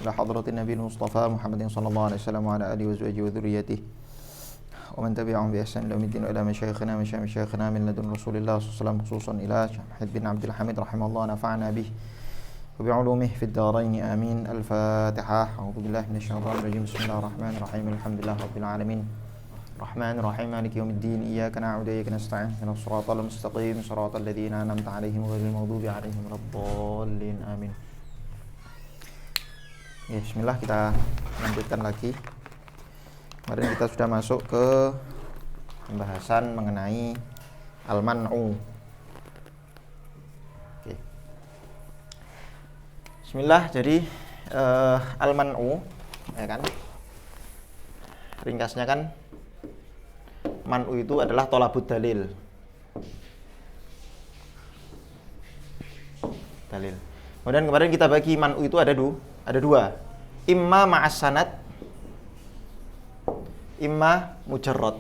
إلى حضرة النبي المصطفى محمد صلى الله عليه وسلم وعلى آله وزوجه وذريته ومن تبعهم بإحسان إلى يوم الدين وإلى مشايخنا من لدن رسول الله صلى الله عليه وسلم خصوصا إلى محمد بن عبد الحميد رحمه الله نفعنا به وبعلومه في الدارين آمين. الفاتحة. أعوذ بالله من الشيطان الرجيم. بسم الله الرحمن الرحيم. الحمد لله رب العالمين الرحمن الرحيم مالك يوم الدين إياك نعبد وإياك نستعين اهدنا الصراط المستقيم صراط الذين أنعمت عليهم غير المغضوب عليهم ولا الضالين آمين. Ya, bismillah, kita lanjutkan lagi. Kemarin kita sudah masuk ke pembahasan mengenai al-man'u. Oke. Bismillah, jadi al-man'u ya kan? Ringkasnya kan man'u itu adalah thalabud dalil. Kemudian kemarin kita bagi man'u itu ada dua. Imma ma'as sanad, imma mujarrad.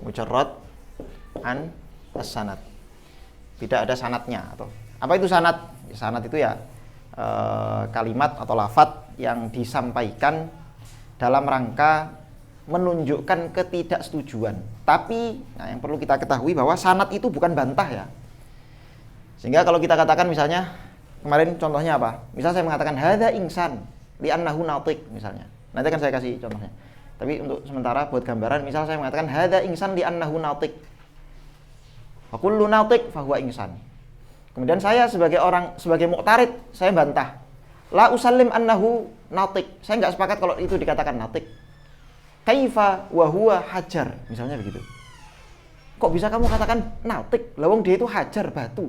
Mujarrad an as-sanad. Tidak ada sanadnya atau apa itu sanad? Sanad itu ya kalimat atau lafadz yang disampaikan dalam rangka menunjukkan ketidaksetujuan. Tapi yang perlu kita ketahui bahwa sanad itu bukan bantah ya. Sehingga kalau kita katakan misalnya kemarin contohnya apa? Misal saya mengatakan hadza insan li'annahu natiq misalnya. Nanti akan saya kasih contohnya. Tapi untuk sementara buat gambaran, misal saya mengatakan hadza insan li'annahu natiq. Fa kullu natiq fa huwa insan. Kemudian saya sebagai mu'tarid, saya bantah. La usallim annahu natiq. Saya enggak sepakat kalau itu dikatakan natiq. Kaifa wa huwa hajar, misalnya begitu. Kok bisa kamu katakan natiq? Lah wong dia itu hajar, batu.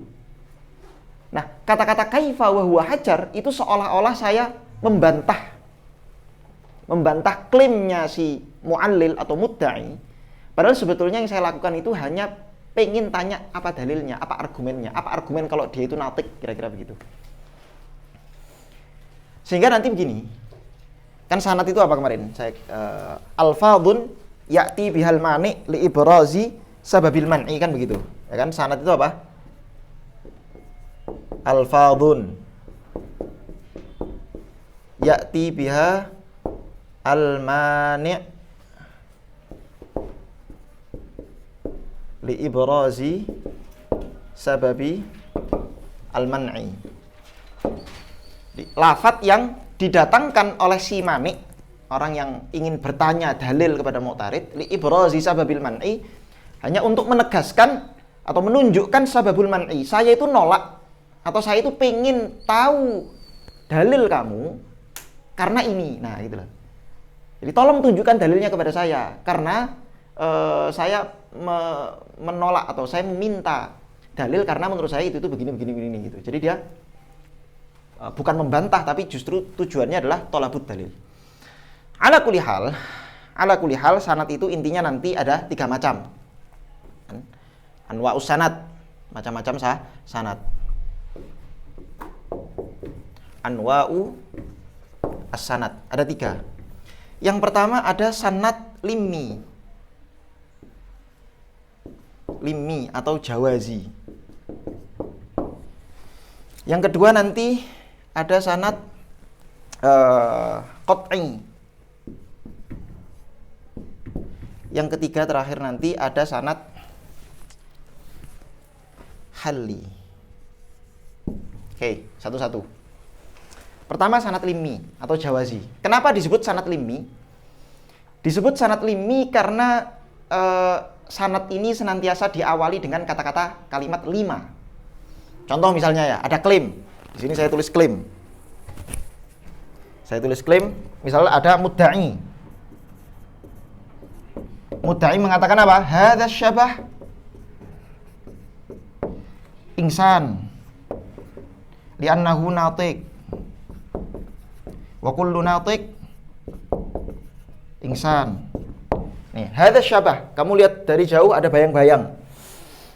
Nah, kata-kata kaifa wa huwa hajar itu seolah-olah saya membantah klaimnya si mu'allil atau mudda'i. Padahal sebetulnya yang saya lakukan itu hanya pengen tanya apa dalilnya, apa argumen kalau dia itu natik, kira-kira begitu. Sehingga nanti begini, kan sanad itu apa kemarin? Saya alfadhun ya'ti bihal mani' li ibrazi sababil man'i, kan begitu. Ya kan, sanad itu apa? Alfadhun ya'ti biha al-mani' li ibrazi sababi al-man'i. Lafadz yang didatangkan oleh si mani', orang yang ingin bertanya dalil kepada mu'tarid, li ibrazi sababil man'i, hanya untuk menegaskan atau menunjukkan sababul man'i. Saya itu nolak atau saya itu pengen tahu dalil kamu karena ini. Nah, gitu loh. Jadi tolong tunjukkan dalilnya kepada saya karena saya menolak atau saya meminta dalil karena menurut saya itu begini gitu. Jadi dia bukan membantah tapi justru tujuannya adalah thalabud dalil. Ala kulli hal sanad itu intinya nanti ada 3 macam. Anwa'us sanad, macam-macam sanad. Anwa'u as-sanad, ada 3. Yang pertama ada sanad limmi atau jawazi. Yang kedua nanti ada sanad qat'i. Yang ketiga terakhir nanti ada sanad halli. Oke, satu-satu. Pertama sanad limmi atau jawazi. Kenapa disebut sanad limmi? Disebut sanad limmi karena sanad ini senantiasa diawali dengan kata-kata kalimat lima. Contoh misalnya ya, ada klaim. Di sini saya tulis klaim. Misalnya ada mudda'i. Mudda'i mengatakan apa? Hadza syabah insan li'annahu natiq. Wa kullu natiq insan. Nih, hadza syabah. Kamu lihat dari jauh ada bayang-bayang.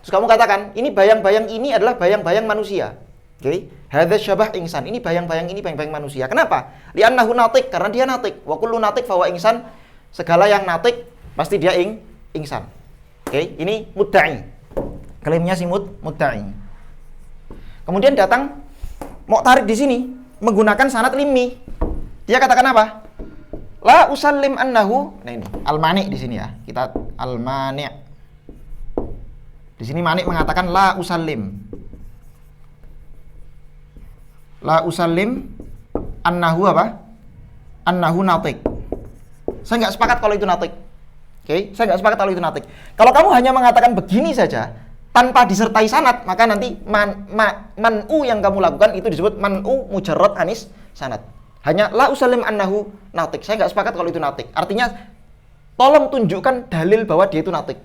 Terus kamu katakan, ini bayang-bayang ini adalah bayang-bayang manusia. Oke, hadza syabah insan. Ini bayang-bayang manusia. Kenapa? Li'annahu natiq, karena dia natiq. Wa kullu natiq fa huwa insan. Segala yang natiq pasti dia insan. Oke, ini mudda'i. Klaimnya si mudda'i. Kemudian datang mu'tarid di sini. menggunakan sanad limmi. Dia katakan apa? La usallim annahu. Nah ini al-mani di sini ya. Kita al-mani. Di sini Mani mengatakan la usallim. La usallim annahu apa? Annahu natik. Saya nggak sepakat kalau itu natik. Oke, saya nggak sepakat kalau itu natik. Kalau kamu hanya mengatakan begini saja tanpa disertai sanad, maka nanti man'u yang kamu lakukan itu disebut man'u mujarrad anis sanad. Hanya la usallim annahu natik. Saya nggak sepakat kalau itu natik. Artinya tolong tunjukkan dalil bahwa dia itu natik.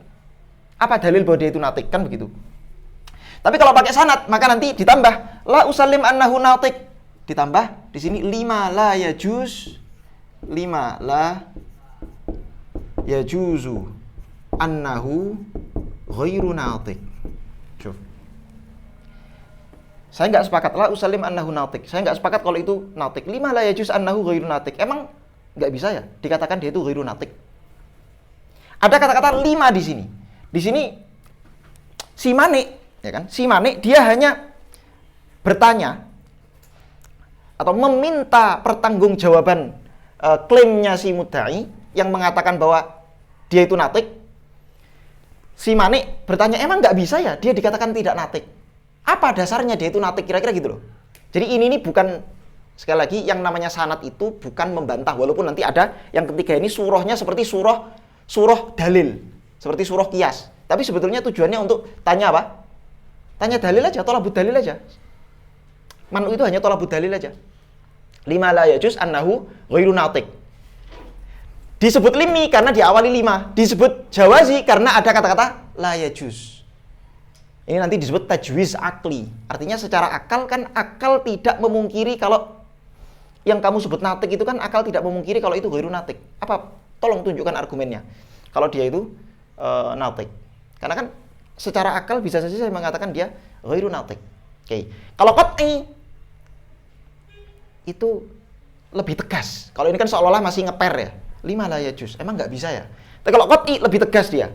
Apa dalil bahwa dia itu natik? Kan begitu. Tapi kalau pakai sanad, maka nanti ditambah la usallim annahu natik. Ditambah di sini 5 la yajuz, 5 la yajuzu annahu ghairu natik. Coba. Saya nggak sepakat la usallim annahu natik. Saya nggak sepakat kalau itu natik. 5 la yajuz annahu ghairu natik. Emang nggak bisa ya dikatakan dia itu ghairu natik? Ada kata-kata 5 di sini. Di sini si Mani, ya kan? Si Mani dia hanya bertanya atau meminta pertanggungjawaban klaimnya si mudda'i yang mengatakan bahwa dia itu natik. Si Mani bertanya, emang nggak bisa ya dia dikatakan tidak natik? Apa dasarnya dia itu natik? Kira-kira gitu loh. Jadi ini bukan, sekali lagi, yang namanya sanad itu bukan membantah, walaupun nanti ada yang ketiga ini surahnya seperti surah dalil. Seperti surah qiyas. Tapi sebetulnya tujuannya untuk tanya apa? Tanya dalil aja, tolabud dalil aja. Manu itu hanya tolabud dalil aja. 5 la yajuz annahu ghairu natik. Disebut limmi karena diawali 5. Disebut jawazi karena ada kata-kata la yajuz. Ini nanti disebut tajwiz akli. Artinya secara akal kan akal tidak memungkiri kalau yang kamu sebut natik itu kan akal tidak memungkiri kalau itu ghairu natik. Apa? Tolong tunjukkan argumennya. Kalau dia itu natik. Karena kan secara akal bisa saja saya mengatakan dia ghairu natik. Oke. Kalau qat'i itu lebih tegas. Kalau ini kan seolah-olah masih ngeper ya. 5 la yajuz. Emang nggak bisa ya? Tapi kalau qat'i lebih tegas dia.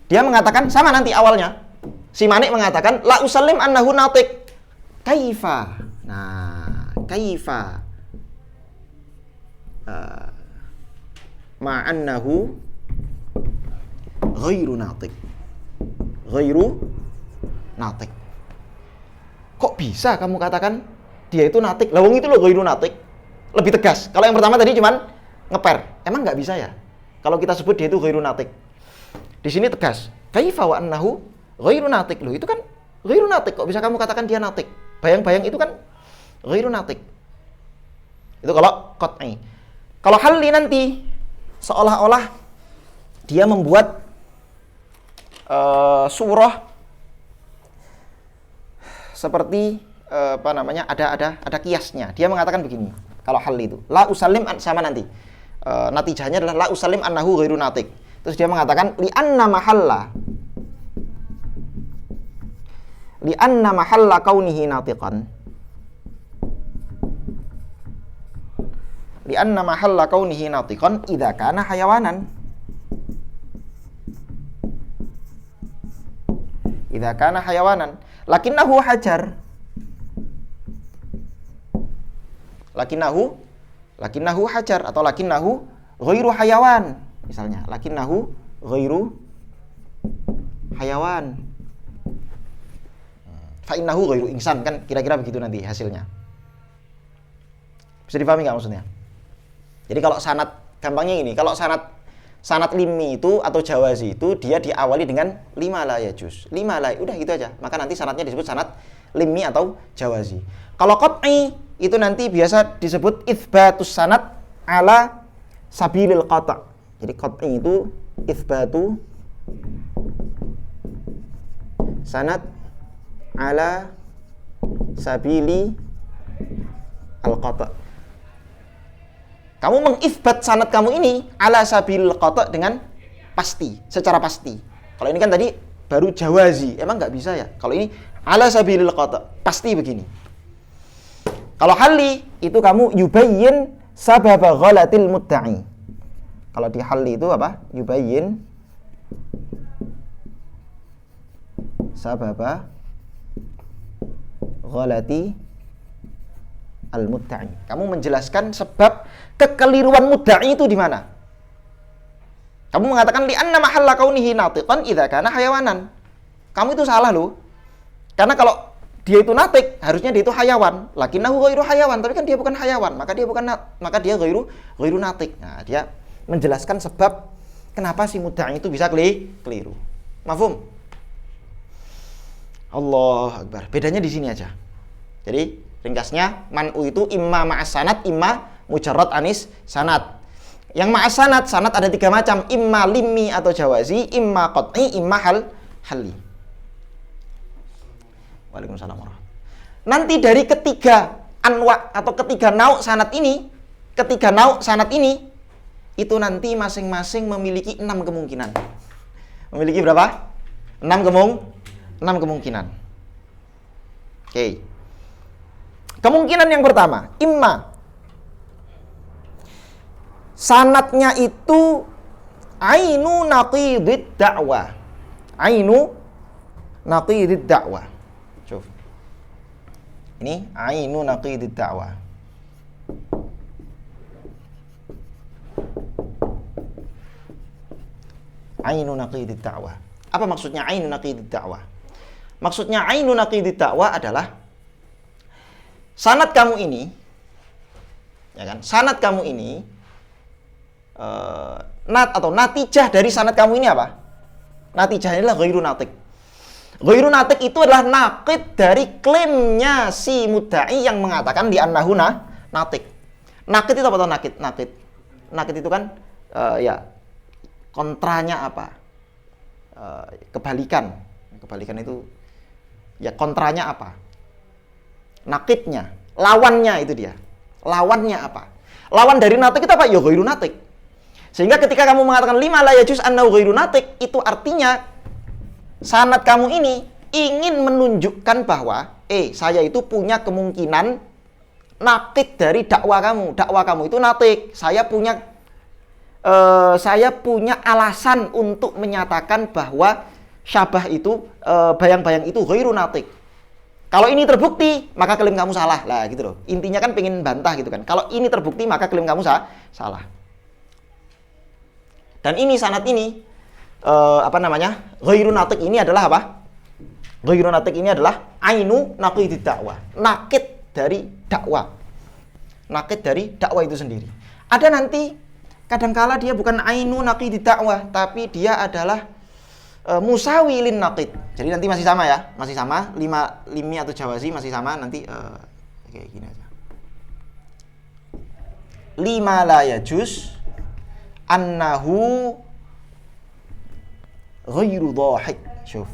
Dia mengatakan sama nanti awalnya. Si Mani mengatakan la usallim annahu natik. Kaifa? Nah, kaifa ma'annahu ghairu natik. Ghairu natik. Kok bisa kamu katakan dia itu natik? Lawang itu loh ghairu natik. Lebih tegas. Kalau yang pertama tadi cuman ngeper. Emang nggak bisa ya? Kalau kita sebut dia itu ghairu natik. Di sini tegas. Kaifa wa annahu ghairu natik. Loh itu kan ghairu natik. Kok bisa kamu katakan dia natik? Bayang-bayang itu kan ghairu natik. Itu kalau qat'i. Kalau halli nanti seolah-olah dia membuat surah seperti apa namanya, ada kiasnya. Dia mengatakan begini. Kalau hal itu la usallim sama nanti natijahnya adalah la usallim annahu ghairu natik. Terus dia mengatakan li anna mahalla kaunihi natiqan. Li anna mahalla kaunihi natiqan idza kana hayawanan. Idza kana hayawanan lakinnahu hajar. Lakinnahu hajar atau lakinnahu ghairu hayawan. Misalnya lakinnahu ghairu hayawan. Fa innahu ghairu insan, kan kira-kira begitu nanti hasilnya. Bisa dipahami enggak maksudnya? Jadi kalau sanad gampangnya ini, kalau sanad limmi itu atau jawazi itu dia diawali dengan 5 la yajuz. 5 la, udah gitu aja. Maka nanti sanadnya disebut sanad limmi atau jawazi. Kalau qat'i itu nanti biasa disebut itsbatus sanad ala sabilil qata'. Jadi qat'i itu itsbatu sanad ala sabili al-qata'. Kamu mengisbat sanad kamu ini ala sabil qata' dengan pasti, secara pasti. Kalau ini kan tadi baru jawazi, emang nggak bisa ya? Kalau ini ala sabilil qata', pasti begini. Kalau halli itu kamu yubayyin sababa ghalatil mudda'i. Kalau di halli itu apa? Yubayyin sababa ghalati al-mudda'i. Kamu menjelaskan sebab kekeliruan mudda'i itu di mana? Kamu mengatakan li'anna mahalla kaunihi natiqan idza kana hayawanan. Kamu itu salah loh. Karena kalau dia itu natik, harusnya dia itu hayawan. Lakinnahu ghairu hayawan, tapi kan dia bukan hayawan, maka dia ghairu natik. Nah, dia menjelaskan sebab kenapa si mudda'i itu bisa keliru. Mafhum? Allah Akbar. Bedanya di sini aja. Jadi ringkasnya man'u itu imma ma'as sanad, imma mujarrad anis sanad. Yang ma'as sanad ada 3 macam, imma limmi atau jawazi, imma qat'i, imma halli. Waalaikumsalam warahmatullahi. Nanti dari ketiga anwa atau ketiga nauk sanad ini, itu nanti masing-masing memiliki 6 kemungkinan. Memiliki berapa? 6 kemungkinan. Oke. Kemungkinan yang pertama, imma sanadnya itu ainu naqidid da'wah. Ainu naqidid da'wah. Coba. Ini ainu naqidid da'wah. Ainu naqidid da'wah. Apa maksudnya ainu naqidid da'wah? Maksudnya ainu naqidid da'wah adalah sanad kamu ini, ya kan? Sanad kamu ini, natijah dari sanad kamu ini apa? Natijahnya adalah ghairu natik. Ghairu natik itu adalah naqid dari klaimnya si mudda'i yang mengatakan di annahu natik. Naqid itu apa tuh naqid? Naqid itu kan ya kontranya apa? Kebalikan. Kebalikan itu ya kontranya apa? Nakidnya, lawannya itu dia. Lawannya apa? Lawan dari natik itu apa? Ya ghairu natik. Sehingga ketika kamu mengatakan lima la yajuz annahu ghairu natik, itu artinya sanad kamu ini ingin menunjukkan bahwa saya itu punya kemungkinan nakid dari dakwah kamu. Dakwah kamu itu natik. Saya punya alasan untuk menyatakan bahwa syabah itu bayang-bayang itu ghairu natik. Kalau ini terbukti, maka klaim kamu salah. Lah gitu loh. Intinya kan pengen bantah gitu kan. Kalau ini terbukti, maka klaim kamu salah. Dan ini sanad ini ghairu natik ini adalah apa? Ghairu natik ini adalah ainu naqidid dakwah. Nakid dari dakwah. Nakid dari dakwah itu sendiri. Ada nanti kadangkala dia bukan ainu naqidid dakwah, tapi dia adalah musawi lin naqid. Jadi nanti masih sama ya, masih sama limi atau jawazi masih sama nanti kayak gini aja. Lima la yajuz annahu ghairu dhahik. Syuf.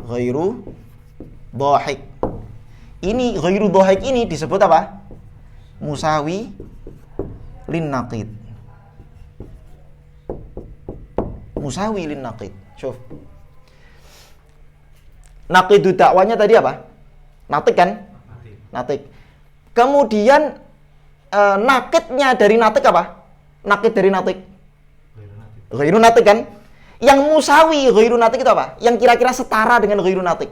Ghairu dhahik. Ini ghairu dhahik ini disebut apa? Musawi lin naqid. Musawi lin naqid. Syuf. Naqidu dakwanya tadi apa? Natik kan? Natik. Kemudian nakidnya dari natik apa? Nakid dari natik. Ghairu natik kan? Yang musawi ghairu natik itu apa? Yang kira-kira setara dengan ghairu natik.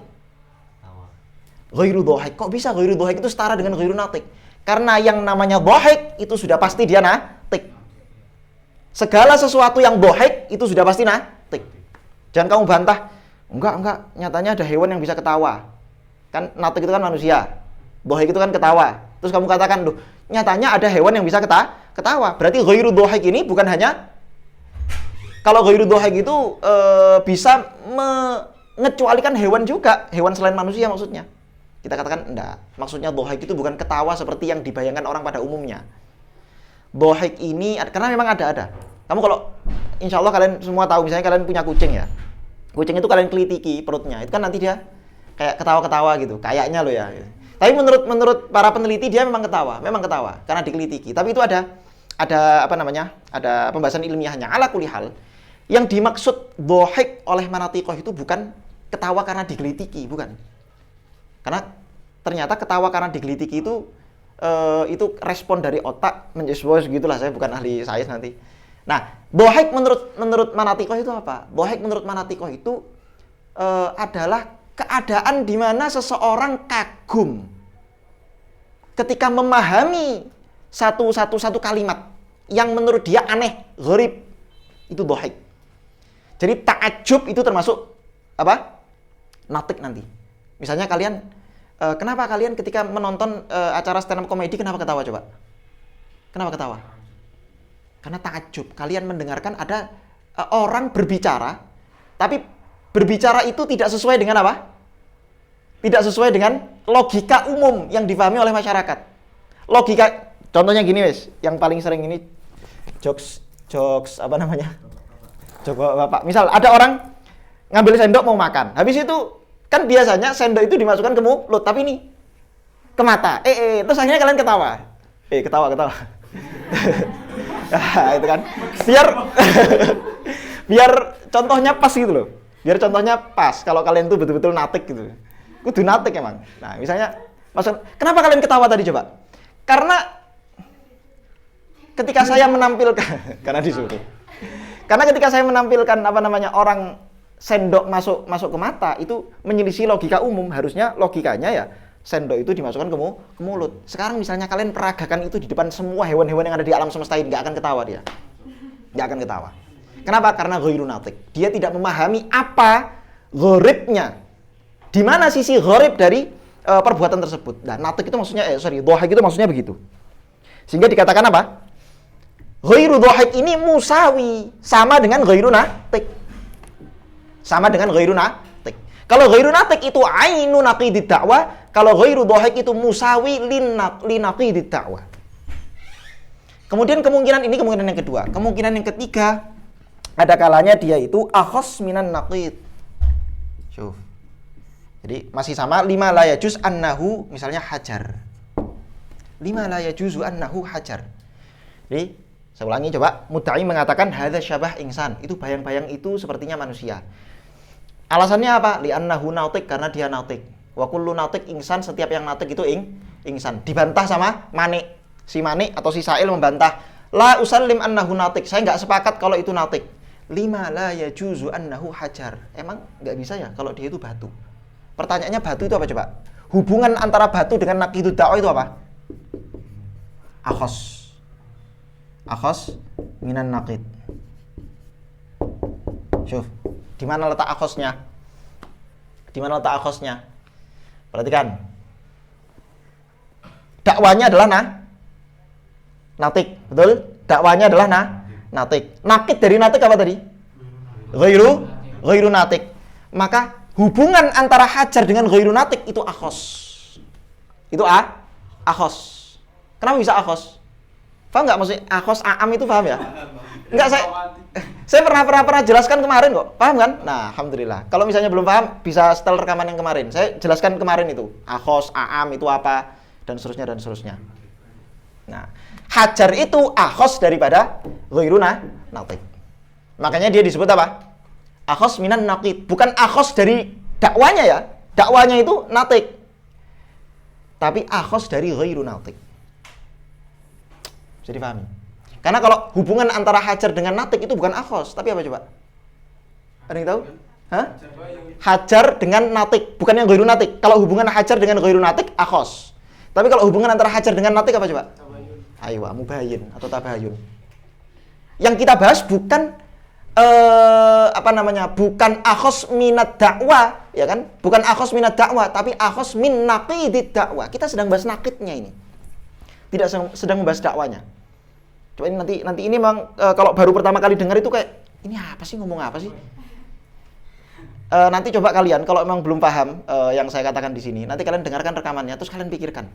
Ghairu dhahik. Kok bisa ghairu dhahik itu setara dengan ghairu natik? Karena yang namanya dhahik itu sudah pasti dia natik. Segala sesuatu yang dhahik itu sudah pasti natik. Jangan kamu bantah. Enggak, nyatanya ada hewan yang bisa ketawa. Kan natik itu kan manusia. Dhahik itu kan ketawa. Terus kamu katakan, "Loh, nyatanya ada hewan yang bisa ketawa." Berarti ghairu dhahik ini bukan hanya, kalau ghairu dhahik itu bisa mengecualikan hewan juga, hewan selain manusia maksudnya. Kita katakan enggak. Maksudnya dhahik itu bukan ketawa seperti yang dibayangkan orang pada umumnya. Dhahik ini karena memang ada. Kamu kalau insya Allah kalian semua tahu, misalnya kalian punya kucing ya. Kucing itu kalian kelitiki perutnya, itu kan nanti dia kayak ketawa-ketawa gitu, kayaknya loh ya. Tapi menurut para peneliti dia memang ketawa karena dikelitiki. Tapi itu ada pembahasan ilmiahnya. Ala kulli hal, yang dimaksud dhahik oleh manatiqah itu bukan ketawa karena dikelitiki, bukan. Karena ternyata ketawa karena dikelitiki itu respon dari otak menjadi gitulah, saya bukan ahli sains nanti. Nah, dhahik menurut manatiqah itu apa? Dhahik menurut manatiqah itu adalah keadaan di mana seseorang kagum ketika memahami satu kalimat yang menurut dia aneh, gharib, itu dhahik. Jadi ta'ajjub itu termasuk apa? Natik nanti. Misalnya kalian, kenapa kalian ketika menonton acara stand up comedy kenapa ketawa coba? Kenapa ketawa? Karena ta'ajjub. Kalian mendengarkan ada orang berbicara, tapi berbicara itu tidak sesuai dengan apa? Tidak sesuai dengan logika umum yang dipahami oleh masyarakat. Logika, contohnya gini wes, yang paling sering ini jokes apa namanya? Jokes bapak. Misal ada orang ngambil sendok mau makan, habis itu kan biasanya sendok itu dimasukkan ke mulut, tapi ini ke mata. Terus akhirnya kalian ketawa. Ketawa. Nah, itu kan. Biar contohnya pas gitu loh. Biar contohnya pas kalau kalian tuh betul-betul natik gitu. Kudu natik emang. Nah, misalnya kenapa kalian ketawa tadi coba? Karena ketika saya menampilkan karena disuruh. Karena ketika saya menampilkan apa namanya orang sendok masuk ke mata itu menyelisih logika umum. Harusnya logikanya ya sendok itu dimasukkan ke mulut. Sekarang misalnya kalian peragakan itu di depan semua hewan-hewan yang ada di alam semesta ini, nggak akan ketawa dia. Nggak akan ketawa. Kenapa? Karena ghairu natik. Dia tidak memahami apa gharibnya. Di mana sisi gharib dari perbuatan tersebut. Nah, natik itu maksudnya dhahik itu maksudnya begitu. Sehingga dikatakan apa? Ghairu dhahik ini musawi, sama dengan ghairu natik. Sama dengan ghairu natik. Kalau ghairu natik itu ainu naqidid da'wah, kalau ghairu dhahik itu musawi linaqidid da'wah. Kemudian kemungkinan yang kedua. Kemungkinan yang ketiga, ada kalanya dia itu akhas minan naqid. Syuf. Jadi masih sama, lima la yajuz annahu misalnya hajar. Lima la yajuzu annahu hajar. Jadi saya ulangi coba, mudda'i mengatakan hadza syabah insan, itu bayang-bayang itu sepertinya manusia. Alasannya apa? Li'annahu nautik, karena dia nautik. Wa kullu nautik insan, setiap yang nautik itu insan. Dibantah sama Manik. Si Manik atau si Sa'il membantah, la usallim annahu nautik. Saya nggak sepakat kalau itu nautik. Lima la yajuzu annahu hajar. Emang nggak bisa ya kalau dia itu batu? Pertanyaannya batu itu apa coba? Hubungan antara batu dengan naqidud da'wah itu apa? Akhos minan naqid. Syuf. Di mana letak akhosnya? Perhatikan. Dakwanya adalah natik, betul? Dakwanya adalah natik. Nakid dari natik apa tadi? Ghairu natik. Maka hubungan antara hajar dengan ghairu natik itu akhos. Itu akhos. Kenapa bisa akhos? Paham nggak maksudnya akhos aam itu, paham ya? Enggak, saya pernah jelaskan kemarin kok. Paham kan? Nah, alhamdulillah. Kalau misalnya belum paham, bisa setel rekaman yang kemarin. Saya jelaskan kemarin itu. Akhos, aam itu apa dan seterusnya. Nah, hajar itu akhos daripada ghairu natik. Makanya dia disebut apa? Akhos minan naqid. Bukan akhos dari dakwanya ya. Dakwanya itu natik. Tapi akhos dari ghairu natik. Bisa dipahami? Karena kalau hubungan antara hajar dengan natik itu bukan akhos, tapi apa coba? Ada yang tahu? Hah? Hajar dengan natik, bukan yang ghairu natik. Kalau hubungan hajar dengan ghairu natik, akhos. Tapi kalau hubungan antara hajar dengan natik apa coba? Aywa, mubayyin atau tabayun. Yang kita bahas bukan bukan akhos minad dakwah, ya kan? Bukan akhos minad dakwah, tapi akhos min naqidid dakwah. Kita sedang bahas naqidnya ini. Tidak sedang membahas dakwanya. Coba ini nanti ini memang kalau baru pertama kali dengar itu kayak ini apa sih, ngomong apa sih? Nanti coba kalian kalau memang belum paham yang saya katakan di sini, nanti kalian dengarkan rekamannya terus kalian pikirkan,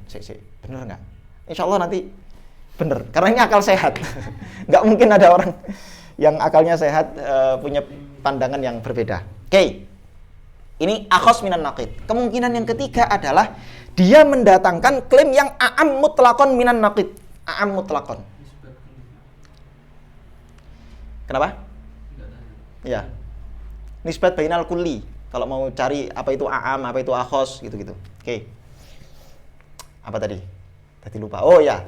bener nggak? Insya Allah nanti bener, karena ini akal sehat. Nggak mungkin ada orang yang akalnya sehat punya pandangan yang berbeda. Oke. Ini akhos minan naqid. Kemungkinan yang ketiga adalah dia mendatangkan klaim yang a'am mutlaqon minan naqid. A'am mutlaqon. Kenapa? Ya. Nisbat bainal kulli. Kalau mau cari apa itu a'am, apa itu akhos, gitu-gitu. Oke. Apa tadi? Tadi lupa. Oh ya.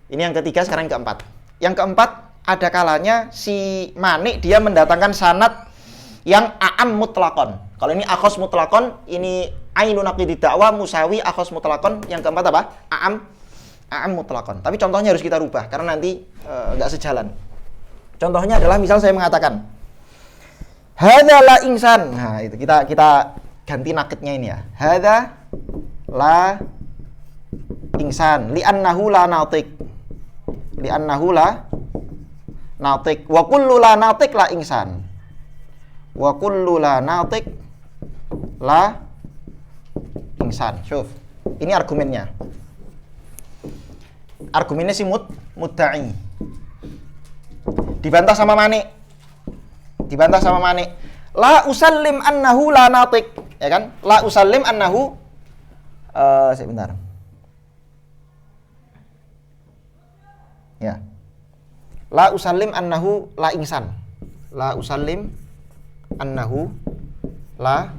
Ini yang ketiga, sekarang yang keempat. Yang keempat, ada kalanya si Manik dia mendatangkan sanad yang a'am mutlaqon. Kalau ini akhos mutlaqon, ini ainun naqidid da'wah musawi akhos mutlaqon. Yang keempat apa? A'am a'am mutlaqan. Tapi contohnya harus kita rubah karena nanti nggak sejalan. Contohnya adalah misal saya mengatakan hadza la insan. Nah, itu kita ganti nakidnya ini ya. Hadza la insan li'annahu la natiq. Li'annahu la natiq wa kullu la natiq la insan. Wa kullu la natiq la insan. Syuf. Ini argumennya. Argumennya si mudda'i. Dibantah sama Mani. La usallim annahu la natiq, ya kan? La usallim annahu sebentar. Ya. La usallim annahu la insan. La usallim annahu la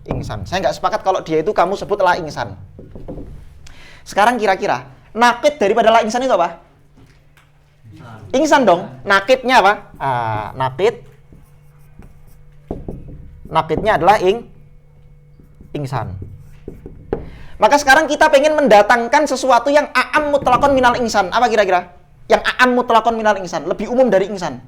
insan. Saya nggak sepakat kalau dia itu kamu sebut la insan. Sekarang kira-kira nakid daripada la insan itu apa? Insan dong. Nakidnya apa? Nakidnya adalah insan. Maka sekarang kita pengen mendatangkan sesuatu yang a'am mutlaqan minal insan. Apa kira-kira? Yang a'am mutlaqan minal insan, lebih umum dari insan.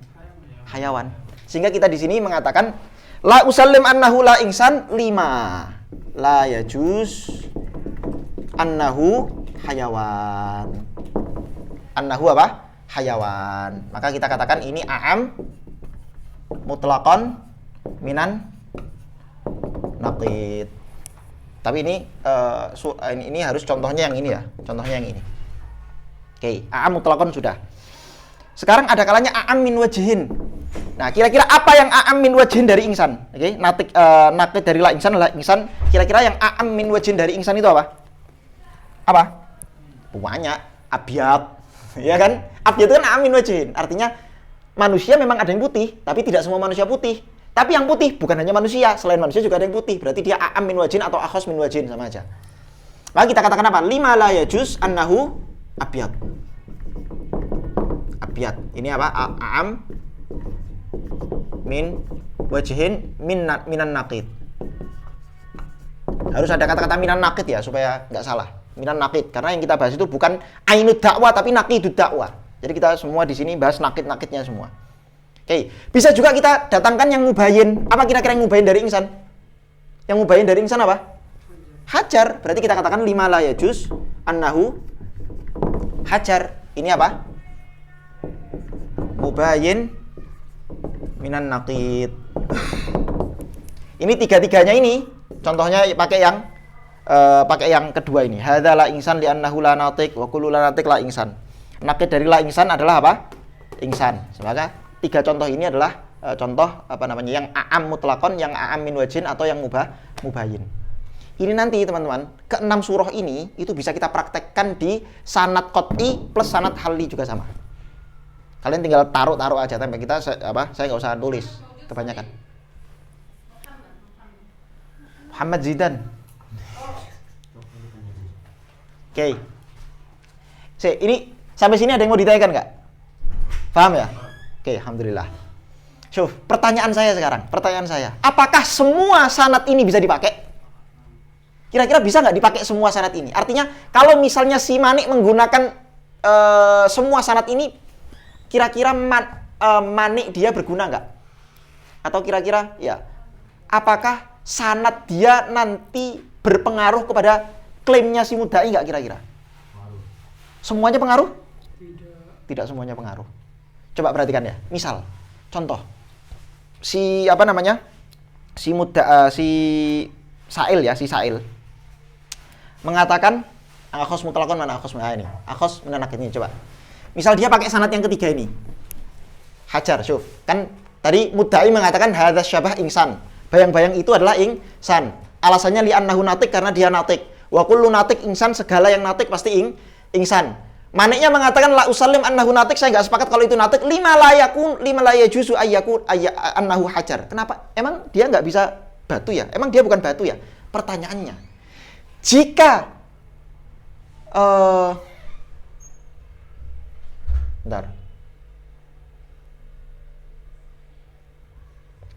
Hayawan. Sehingga kita di sini mengatakan la usallim annahu la insan 5. La yajuz annahu hayawan. Annahu apa? Hayawan. Maka kita katakan ini a'am mutlaqan minan naqid. Tapi ini harus contohnya yang ini ya. Contohnya yang ini. Oke, a'am mutlaqan sudah. Sekarang ada kalanya a'am min wajhin. Nah, kira-kira apa yang a'am min wajhin dari insan? Oke, naqid dari la insan adalah insan. Kira-kira yang a'am min wajhin dari insan itu apa? Apa? Banyak. Abyad. Ya kan? Abyad itu kan a'am min wajhin. Artinya manusia memang ada yang putih, tapi tidak semua manusia putih. Tapi yang putih bukan hanya manusia, selain manusia juga ada yang putih. Berarti dia a'am min wajhin atau akhos min wajhin, sama aja. Maka kita katakan apa? 5 la yajuz annahu abyad. Abyad. Ini apa? A'am min wajhin minan naqid. Harus ada kata-kata minan naqid ya supaya nggak salah. Minan naqid. Karena yang kita bahas itu bukan ainud dakwah tapi naqidud dakwah. Jadi kita semua di sini bahas naqid-naqidnya semua. Oke, bisa juga kita datangkan yang mubayyin. Apa kira-kira yang mubayyin dari insan? Yang mubayyin dari insan apa? Hajar. Berarti kita katakan 5 la yajuz annahu hajar. Ini apa? Mubayyin minan naqid. Ini tiga-tiganya ini. Contohnya pakai yang kedua ini. Hadza la insan li annahu la natiq wa kullu la natiq la insan. Naqid dari la insan adalah apa? Insan. Maka 3 contoh ini adalah contoh yang a'am mutlaqan, yang a'am min wajhin atau yang mubayyin. Ini nanti teman-teman, ke-6 surah ini itu bisa kita praktekkan di sanad qat'i plus sanad halli juga sama. Kalian tinggal taruh aja tempe kita saya nggak usah tulis kebanyakan. Muhammad Zidan. Oke. Ini sampai sini ada yang mau ditanyakan nggak? Paham ya? Oke, alhamdulillah. Pertanyaan saya sekarang. Apakah semua sanad ini bisa dipakai? Kira-kira bisa nggak dipakai semua sanad ini? Artinya, kalau misalnya si Manik menggunakan semua sanad ini, kira-kira Manik dia berguna nggak? Atau kira-kira, ya, apakah sanad dia nanti berpengaruh kepada klaimnya si mudda'i nggak kira-kira? Semuanya pengaruh? Tidak semuanya pengaruh. Coba perhatikan ya. Misal, contoh. Si Sa'il mengatakan akhos mutlaqan mana akhos ini. Akhos minan naqid ini coba. Misal dia pakai sanad yang ketiga ini. Hajar, syuf. Kan tadi mudda'i mengatakan hadza syabah insan. Bayang-bayang itu adalah insan. Alasannya li annahu natiq karena dia natiq. Wa kullu natiq insan, segala yang natiq pasti insan. Maniknya mengatakan la usallim annahu natiq, saya enggak sepakat kalau itu natiq. 5 la yajuzu ayyakun annahu hajar. Kenapa? Emang dia enggak bisa batu ya? Emang dia bukan batu ya? Pertanyaannya, jika bentar.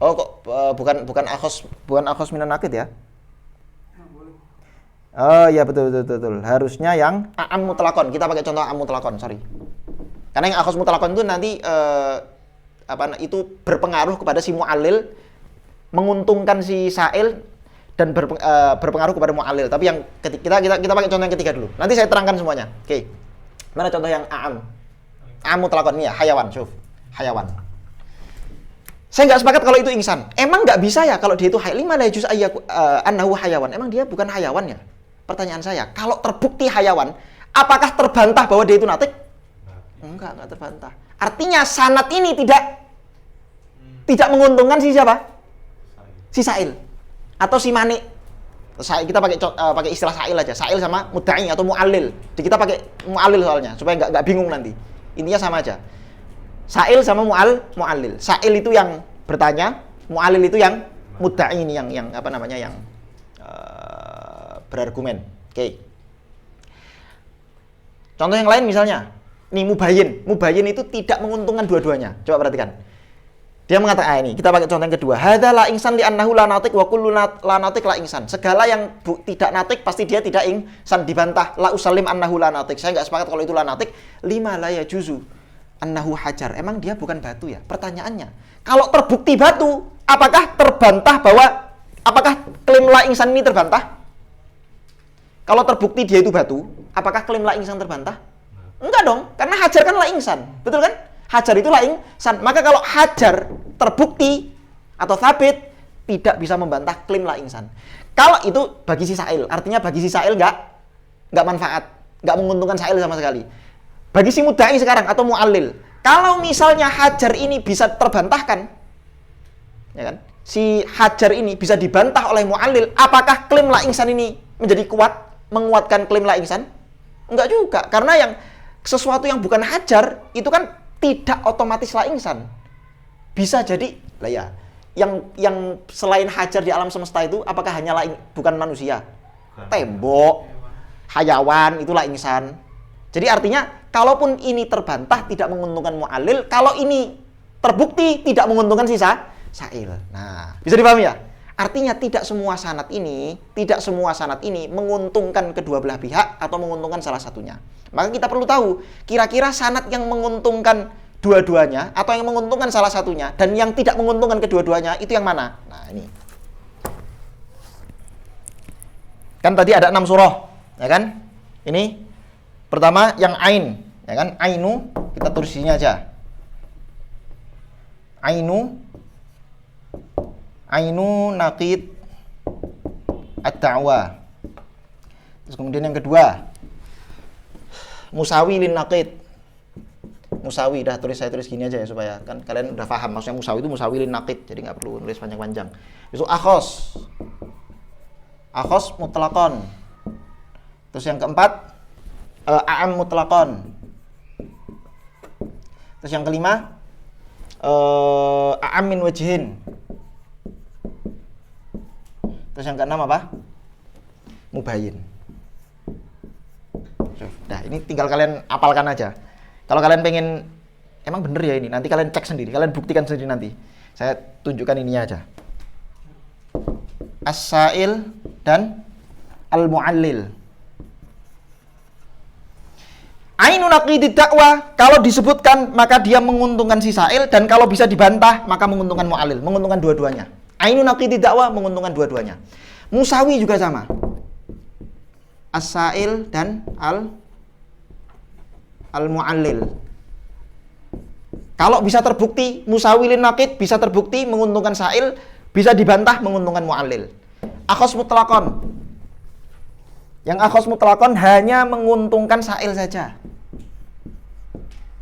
Oh kok bukan akhos minan naqid ya? Oh iya betul. Harusnya yang a'am mutlaqon. Kita pakai contoh a'am mutlaqon, sorry. Karena yang akhos mutlaqon itu nanti itu berpengaruh kepada si mu'allil, menguntungkan si sa'il dan berpengaruh kepada mu'allil. Tapi yang kita pakai contoh yang ketiga dulu. Nanti saya terangkan semuanya. Oke. Mana contoh yang a'am? A'am mutlaqon ini ya, hayawan, syuf. Hayawan. Saya nggak sepakat kalau itu insan. Emang nggak bisa ya kalau dia itu lima la yajuz annahu hayawan. Emang dia bukan hayawan ya? Pertanyaan saya, kalau terbukti hayawan, apakah terbantah bahwa dia itu natik? Enggak terbantah. Artinya sanad ini tidak menguntungkan si siapa? Si sa'il atau si mani. Kita pakai istilah sa'il aja. Sa'il sama mudda'i atau mu'allil. Jadi kita pakai mu'allil soalnya supaya nggak bingung nanti. Intinya sama aja. Sa'il sama mu'allil. Sa'il itu yang bertanya, mu'allil itu yang mudda'i ini yang berargumen. Oke. Contoh yang lain misalnya, nih mubayyin. Mubayyin itu tidak menguntungkan dua-duanya. Coba perhatikan. Dia mengatakan ini, kita pakai contoh yang kedua. Hadza la insan li annahu la natik wa kullu la natik la insan. Segala yang tidak natik pasti dia tidak insan, dibantah. La usallim annahu la natik. Saya enggak sepakat kalau itu la natik. Lima la yajuzu annahu hajar. Emang dia bukan batu ya? Pertanyaannya, kalau terbukti batu, apakah klaim la insan ini terbantah? Kalau terbukti dia itu batu, apakah klaim la insan terbantah? Enggak dong, karena hajar kan la insan, betul kan? Hajar itu la insan. Maka kalau hajar terbukti atau thabit, tidak bisa membantah klaim la insan. Kalau itu bagi si sa'il, artinya bagi si sa'il enggak manfaat, enggak menguntungkan sa'il sama sekali. Bagi si mudda'i sekarang atau mu'allil, kalau misalnya hajar ini bisa terbantahkan, ya kan? Si hajar ini bisa dibantah oleh mu'allil, apakah klaim la insan ini menjadi kuat, menguatkan klaim la insan? Enggak juga, karena yang sesuatu yang bukan hajar itu kan tidak otomatis la insan. Bisa jadi lah ya, yang selain hajar di alam semesta itu apakah hanya bukan manusia? Tembok, hayawan itu la insan. Jadi artinya kalaupun ini terbantah tidak menguntungkan mu'allil, kalau ini terbukti tidak menguntungkan sisa sa'il. Nah, bisa dipahami ya? Artinya tidak semua sanad ini menguntungkan kedua belah pihak atau menguntungkan salah satunya. Maka kita perlu tahu kira-kira sanad yang menguntungkan dua-duanya atau yang menguntungkan salah satunya dan yang tidak menguntungkan kedua-duanya itu yang mana? Nah, ini. Kan tadi ada 6 surah, ya kan? Ini pertama yang ain, ya kan? Ainu, kita tulis sini aja. Ainu naqid ad-da'wa. Terus kemudian yang kedua, musawi lin naqid. Musawi, saya tulis gini aja ya supaya kan kalian udah paham maksudnya musawi itu musawi lin naqid. Jadi nggak perlu nulis panjang-panjang. Itu akhos mutlaqon. Terus yang keempat, a'am mutlaqon. Terus yang kelima, a'am min wajhin. Terus yang keenam apa? Mubayyin. Nah, ini tinggal kalian apalkan aja. Kalau kalian pengen, emang bener ya ini, nanti kalian cek sendiri, kalian buktikan sendiri nanti. Saya tunjukkan ininya aja. As-sa'il dan al-mu'allil. Ainu naqidid dakwah, kalau disebutkan maka dia menguntungkan si sa'il, dan kalau bisa dibantah maka menguntungkan mu'allil, menguntungkan dua-duanya. Ainu naqidid dakwah menguntungkan dua-duanya. Musawi juga sama. As-sa'il dan al-mu'allil. Kalau bisa terbukti musawi lin naqid, bisa terbukti menguntungkan sa'il, bisa dibantah menguntungkan mu'allil. Akhos mutlaqon. Yang akhos mutlaqon hanya menguntungkan sa'il saja.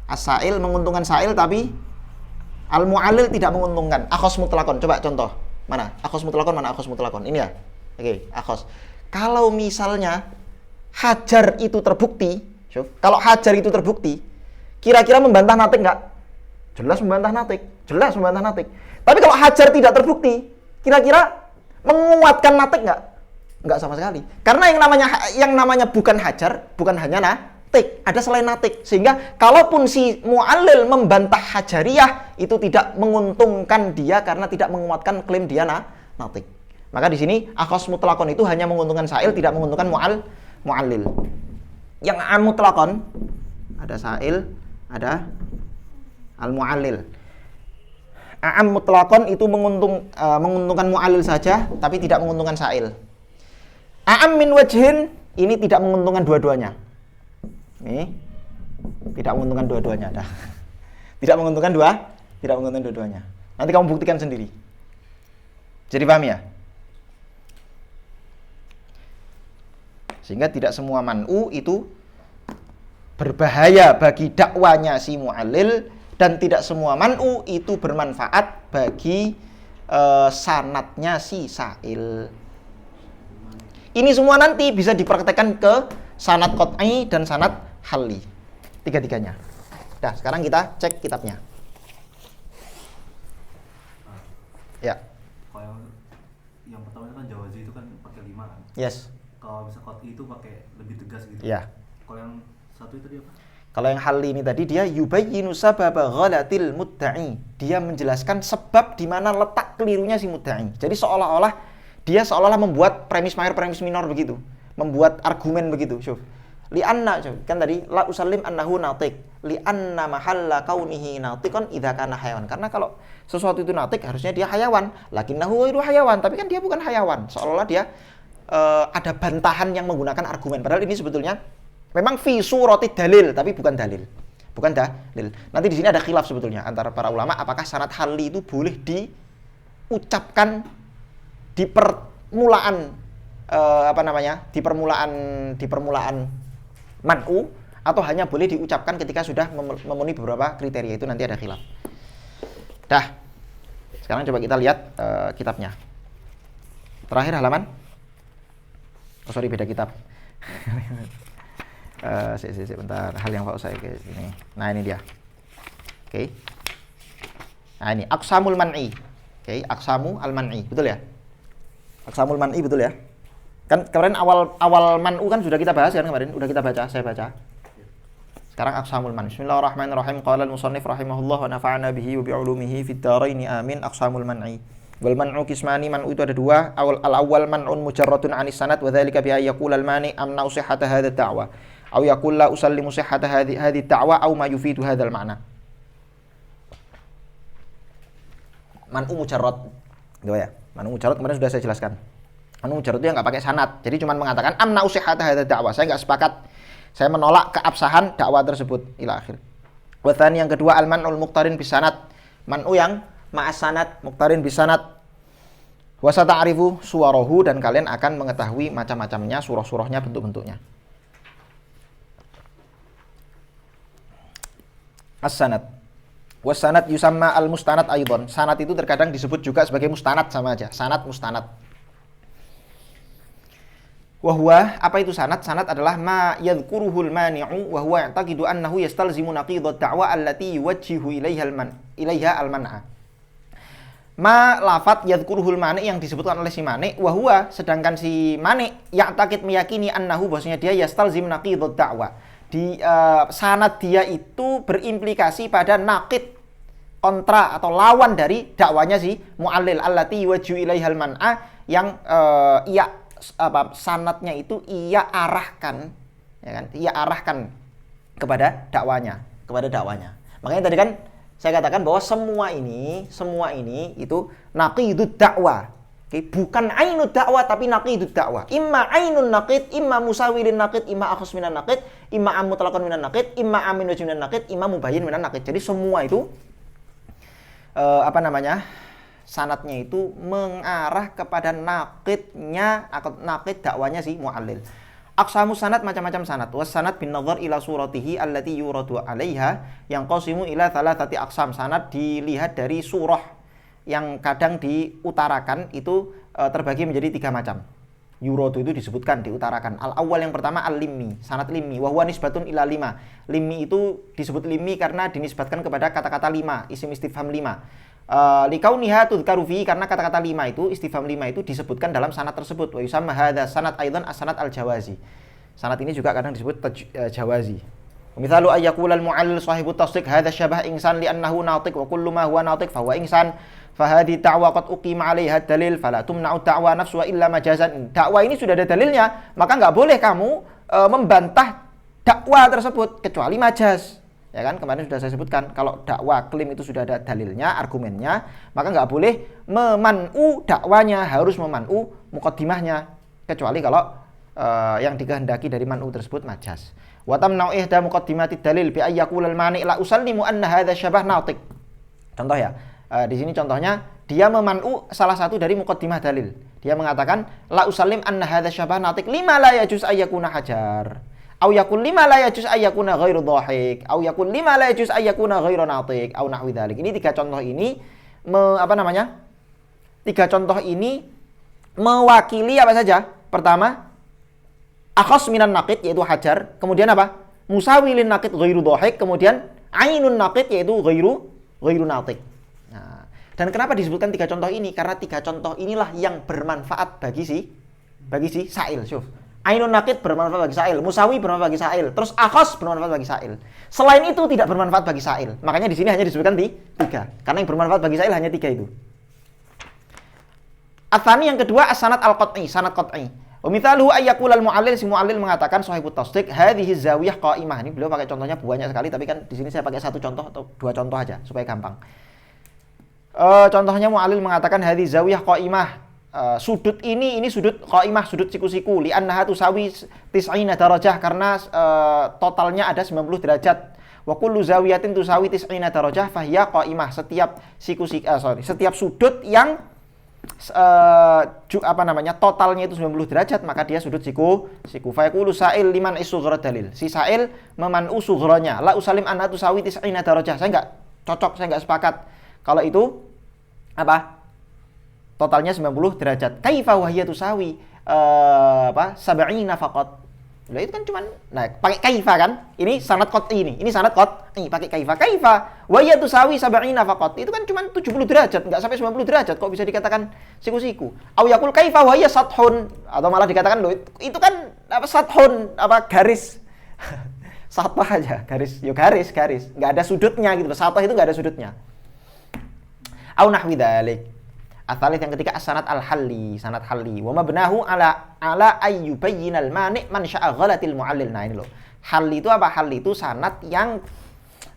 As-sa'il menguntungkan sa'il tapi al-mu'allil tidak menguntungkan. Akhos mutlaqon. Coba contoh. Mana? Akhos mutlaqon mana akhos mutlaqon? Ini ya. Oke, akhos. Kalau misalnya hajar itu terbukti, kalau hajar itu terbukti, kira-kira membantah natik enggak? Jelas membantah natik. Tapi kalau hajar tidak terbukti, kira-kira menguatkan natik enggak? Enggak sama sekali. Karena yang namanya bukan hajar, bukan hanya natik, ada selain natik. Sehingga kalaupun si mu'allil membantah hajariyah, itu tidak menguntungkan dia karena tidak menguatkan klaim dia natik. Maka di sini akhos mutlaqon itu hanya menguntungkan sa'il, tidak menguntungkan mu'allil. Yang am mutlaqon ada sa'il, ada al-mu'allil. Am mutlaqon itu menguntungkan mu'allil saja, tapi tidak menguntungkan sa'il. Am min wajhin ini tidak menguntungkan dua-duanya. Ini tidak menguntungkan dua-duanya. Dah. Tidak menguntungkan dua-duanya. Nanti kamu buktikan sendiri. Jadi paham ya? Sehingga tidak semua man'u itu berbahaya bagi dakwanya si mu'allil, dan tidak semua man'u itu bermanfaat bagi sanatnya si sa'il. Ini semua nanti bisa dipraktekkan ke sanad qat'i dan sanad halli. Tiga-tiganya. Dah, sekarang kita cek kitabnya. Ya. Kalau yang pertama itu kan jawazi itu kan pakai 5 kan? Yes. Kalau bisa qat'i itu pakai lebih tegas gitu. Ya. Kalau yang satu itu dia apa? Kalau yang halli ini tadi dia yubayyinu sababa ghalatil mudda'i. Dia menjelaskan sebab di mana letak kelirunya si mudda'i. Jadi seolah-olah membuat premis mayor, premis minor begitu. Membuat argumen begitu. Syuf. Li'anna, kan tadi la usallim annahu natiq. Li'anna mahalla kaunihi natiqan idza kana hayawan. Karena kalau sesuatu itu natik harusnya dia hayawan. Lakinnahu ghairu hayawan, tapi kan dia bukan hayawan. Seolah-olah dia ada bantahan yang menggunakan argumen. Padahal ini sebetulnya memang fi surati dalil, tapi bukan dalil. Bukan dalil. Nanti di sini ada khilaf sebetulnya antara para ulama apakah sanad halli itu boleh diucapkan di permulaan di permulaan man'u, atau hanya boleh diucapkan ketika sudah memenuhi beberapa kriteria. Itu nanti ada khilaf. Dah. Sekarang coba kita lihat kitabnya. Terakhir halaman. Oh sorry, beda kitab. Bentar, hal yang saya ke sini. Nah, ini dia. Oke. Nah, ini aqsamul man'i. Oke, aqsamu al-man'i. Betul ya? Aqsamul man'i betul ya? Kan kemarin awal man'u kan sudah kita bahas kan kemarin, udah kita baca, saya baca. Sekarang aqsamul man'i. Bismillahirrahmanirrahim. Qala al-musannif rahimahullah wa nafa'ana bihi wa bi'ulumihi fid dharain amin. Aqsamul man'i. Wal man'u kismani, man'u itu ada dua. Al-awwal man'un mujarradun 'anis sanad wa dzalika bi ay yaqula al-mani amna sihhata hadha ad-da'wa aw yaqul la usallimu sihhata hadhihi ad-da'wa aw ma yufidu hadzal ma'na. Man'u mujarrad. Gitu ya. Man'u mujarrad kemarin sudah saya jelaskan. Man'u mujarrad itu yang enggak pakai sanad. Jadi cuma mengatakan amna sihhata hadha ad-da'wa. Saya enggak sepakat. Saya menolak keabsahan dakwah tersebut ila akhir. Wa tsani, yang kedua al-man'ul muqtarin bis sanad. Man'u yang ma'as sanad, muqtarin bis sanad. Wa sata'rifu suwarahu, dan kalian akan mengetahui macam-macamnya, surah-surahnya, bentuk-bentuknya. As-sanad. Was sanad yusamma al-mustanad aidan. Sanad itu terkadang disebut juga sebagai mustanad, sama aja. Sanad, mustanad. Wa huwa, apa itu sanad? Sanad adalah ma yadhkuruhul mani'u wa huwa ya'taqidu annahu yastalzimu naqidat da'wa allati yuwajjihu ilaiha al-man'a. Ma lafat yadhkuruhul mani, yang disebutkan oleh si mani, wa huwa, sedangkan si mani ya'taqid, meyakini annahu, bahwasanya dia yastalzim naqidat da'wa. Di sanad dia itu berimplikasi pada naqid, kontra atau lawan dari dakwanya si mu'allil allati yuwajjihu ilaihal man'a, yang sanadnya itu ia arahkan, ya kan? Ia arahkan kepada dakwanya. Makanya tadi kan saya katakan bahwa semua ini itu naqidud dakwah. Okay? Bukan ainud dakwah, tapi naqidud dakwah. Imma ainun naqid, imma musawilin naqid, imma akhus minan naqid, imma amutlaqan minan naqid, imma amin wajib minan naqid, imma mubayyin minan naqid. Jadi semua itu sanadnya itu mengarah kepada naqidnya atau naqid dakwanya si mu'allil. Aqsamu sanad, macam-macam sanad. Was sanad bin nazar ila suratihi allati yuradu 'alaiha, yang qasimu ila thalathati aqsam. Sanad dilihat dari surah yang kadang diutarakan itu terbagi menjadi 3 macam. Yuradu itu disebutkan, diutarakan. Al-awwal, yang pertama al-limmi, sanad limmi, wa huwa nisbatun ila lima. Limmi itu disebut limmi karena dinisbatkan kepada kata-kata lima, isim istifham lima. Likauniha tudkaru fi, karena kata-kata lima itu, istifham lima itu disebutkan dalam sanad tersebut. Wa yusamma hadza sanad aidan as-sanad al-jawazi. Sanad ini juga kadang disebut jawazi. Mithalu ayyaqula al-mu'allil sahibu tasdiq hadza syabah insan li'annahu natiq wa kullu ma huwa natiq fa huwa insan. Fahadi da'wa qad uqima 'alaiha dalil fala tumna'u da'wa nafsuha illa majazan. Dakwah ini sudah ada dalilnya, maka enggak boleh kamu membantah dakwah tersebut kecuali majaz. Ya kan, kemarin sudah saya sebutkan kalau dakwah klaim itu sudah ada dalilnya, argumennya, maka enggak boleh meman'u dakwanya, harus meman'u muqaddimahnya kecuali kalau yang dikehendaki dari man'u tersebut majaz. Wa tamna'u ihda muqaddimatid dalil bi ayyaqula al-mani' la usallimu anna hadza syabah natiq. Contoh ya. Di sini contohnya dia meman'u salah satu dari muqaddimah dalil. Dia mengatakan la usallim anna hadza syabah natiq lima la yajuz ayyakuna hajar. Au yaqul lima la yajuz ayyakuna ghairu dhahik. Au yaqul lima la yajuz ayyakuna ghairu natiq. Au nahwi dzalik. Ini tiga contoh ini Tiga contoh ini mewakili apa saja? Pertama, akhas minan naqid yaitu hajar. Kemudian apa? Musawilin naqid ghairu dhahik. Kemudian ainun naqid yaitu ghairu natiq. Nah, dan kenapa disebutkan tiga contoh ini? Karena tiga contoh inilah yang bermanfaat bagi si sa'il. Syuf. Ainun naqid bermanfaat bagi sa'il, musawi bermanfaat bagi sa'il, terus akhas bermanfaat bagi sa'il. Selain itu tidak bermanfaat bagi sa'il. Makanya di sini hanya disebutkan tiga. Karena yang bermanfaat bagi sa'il hanya tiga itu. Atsani yang kedua as-sanad al-qat'i, sanad qat'i. Wa mithaluhu ayyaqula al-mu'allil, si mu'allil mengatakan sahibut tasdiq hadhihi zawiyah qa'imah. Ini beliau pakai contohnya banyak sekali, tapi kan di sini saya pakai satu contoh atau dua contoh aja supaya gampang. Contohnya mu'allil mengatakan hadhi zawiyah qa'imah, sudut ini sudut qa'imah, sudut siku-siku, li'annaha tusawi 90 darajah, karena totalnya ada 90 derajat. Wa kullu zawiyatin tusawi 90 darajah fahiya qa'imah. Setiap sudut yang totalnya itu 90 derajat, maka dia sudut siku. Fa yaqulu sa'il liman isughra dalil. Si sa'il meman'u sughronya. La usalim anha tusawi 90 darajah. Saya enggak cocok, saya enggak sepakat kalau itu totalnya 90 derajat. Kaifa wa hiya tusawi 70 faqat. Lah itu kan cuman pakai kaifa kan? Ini sanad qat'i ini sanad qat'i pakai kaifa. Kaifa wa hiya tusawi 70 faqat. Itu kan cuman 70 derajat, enggak sampai 90 derajat kok bisa dikatakan siku-siku. Au yaqul kaifa wa hiya sathun, atau malah dikatakan loh itu kan sathun garis. Sathah aja, garis. Enggak ada sudutnya gitu. Sathah itu enggak ada sudutnya. Au nahwi dzalik. Atsalits yang ketiga as-sanad al-halli, sanad halli. Wa mabnahu ala ayyubayyinal mani' man sya'a ghalatil mu'allil. Nah ini loh. Halli itu apa? Halli itu sanad yang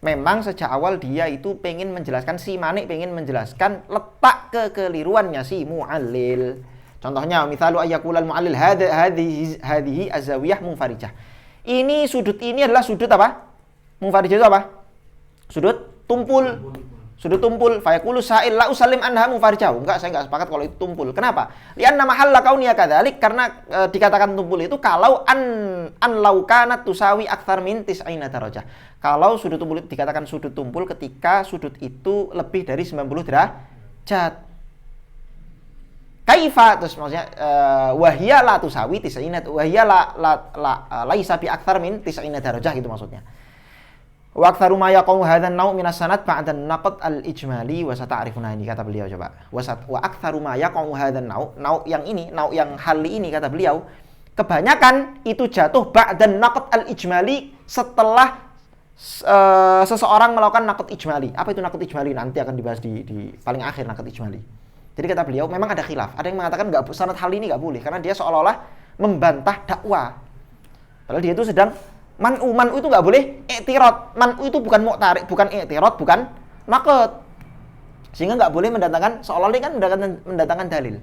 memang sejak awal dia itu pengen menjelaskan si mani', pengen menjelaskan letak kekeliruannya si mu'allil. Contohnya mithalu ayyaqulal mu'allil hadhihi az-zawiyah munfarijah. Ini sudut ini adalah sudut apa? Munfarijah itu apa? Sudut tumpul. Sudut tumpul. Fayaqulu sa'il la usallim anha munfarijah. Enggak, saya enggak sepakat kalau itu tumpul. Kenapa? Li'anna mahalla kauniya kadzalik, karena dikatakan tumpul itu kalau an law kanat tusawi aktsar min 90 darajah. Kalau sudut tumpul dikatakan sudut tumpul ketika sudut itu lebih dari 90 derajat. Kaifa, terus maksudnya wahiya la tusawi 90, wahiya laisa bi aktsar min 90 darajah gitu maksudnya. Wa aktsaru ma yaqau hadzal nau' minas sanad ba'da naqd al-ijmali wa sata'rifuna, ini kata beliau coba. Wa aktsaru ma yaqau hadzal nau' yang ini, nau' yang halli ini kata beliau, kebanyakan itu jatuh ba'da naqd al-ijmali, setelah seseorang melakukan naqd ijmali. Apa itu naqd ijmali? Nanti akan dibahas di paling akhir naqd ijmali. Jadi kata beliau memang ada khilaf. Ada yang mengatakan enggak, sanad halli ini enggak boleh karena dia seolah-olah membantah dakwah. Padahal dia itu sedang man'u itu nggak boleh i'tirad. Man'u itu bukan mu'tarid, bukan i'tirad, bukan naqd. Sehingga nggak boleh mendatangkan, seolah-olah kan mendatangkan dalil.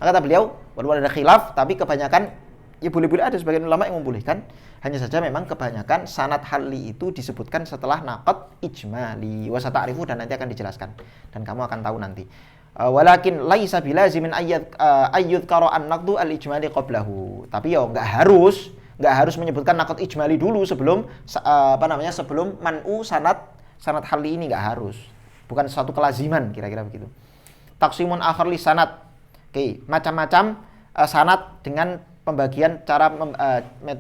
Maka kata beliau, walaupun ada khilaf, tapi kebanyakan ya boleh-boleh, ada sebagian ulama yang membolehkan. Hanya saja memang kebanyakan sanad halli itu disebutkan setelah naqd ijmali. Wa sata'rifu, dan nanti akan dijelaskan. Dan kamu akan tahu nanti. Walakin laisa bilazimin ayyudhkara an-naqdu al-ijmali qablahu. Tapi ya nggak harus menyebutkan naqd ijmali dulu sebelum sebelum man'u sanad halli ini, nggak harus. Bukan suatu kelaziman, kira-kira begitu. Taksimun akhar li sanad. Oke, macam-macam sanad dengan pembagian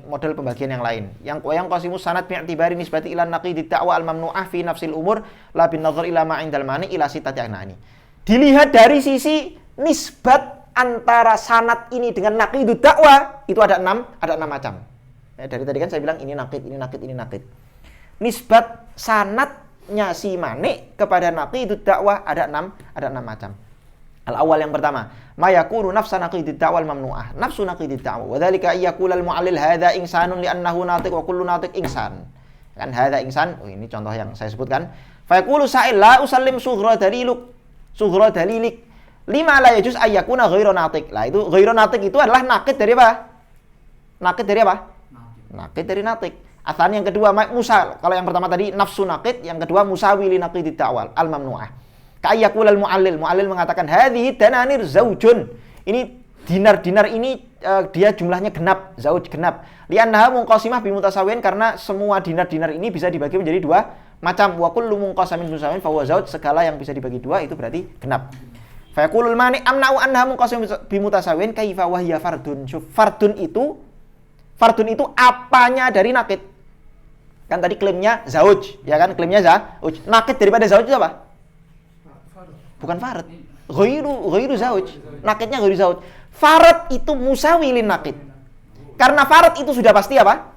model pembagian yang lain. Yang qasimus sanad bi'tibari nisbati ila naqidi da'wa al-mamnu'ah fi nafsil umur la bin nazar ila ma 'indal mani ila sitati anani. Dilihat dari sisi nisbat antara sanad ini dengan naqidu dakwah, itu ada enam macam. Ya, dari tadi kan saya bilang ini naqid, ini naqid, ini naqid. nisbat sanadnya si Mane kepada naqidud dakwah ada 6 macam. Al-awwal yang pertama, ma yakunu nafsa naqidid da'wal mamnu'ah. Nafsu naqidid da'wah. Wa dzalika ayyakula al-mu'allil hadza insanun li'annahu natiq wa kullu natiq insan. Kan hadza insan, ini contoh yang saya sebutkan. Fa yaqulu sa'il la usallim sughra dalilik. Lima la yajuz ayyakuna ghairu natiq. Lah itu ghairu natiq itu adalah naqid dari apa? Naqid dari natiq. Asalnya yang kedua Musa. Kalau yang pertama tadi nafsu naqid, yang kedua musawi li naqidid da'wal al-mamnu'ah. Ka'ayyakul al-mu'allil mengatakan hadhihi dananir zaujun. Ini dinar ini dia jumlahnya genap, zauj genap. Li'annaha munqasimah bimutasawin, karena semua dinar ini bisa dibagi menjadi dua macam. Wa kullu munqasamin bimutasawin fa huwa zauj, segala yang bisa dibagi dua itu berarti genap. Fa yaqulul mani amna'u annaha munqasimah bimutasawin kaifa wa hiya fardun. Fardun itu apanya dari naqid? Kan tadi klaimnya zauj, ya kan? Klaimnya zauj. Naqid daripada zauj itu apa? Bukan farad. Ghairu zauj. Naqidnya ghairu zauj. Farad itu musawi lin naqid. Karena farad itu sudah pasti apa?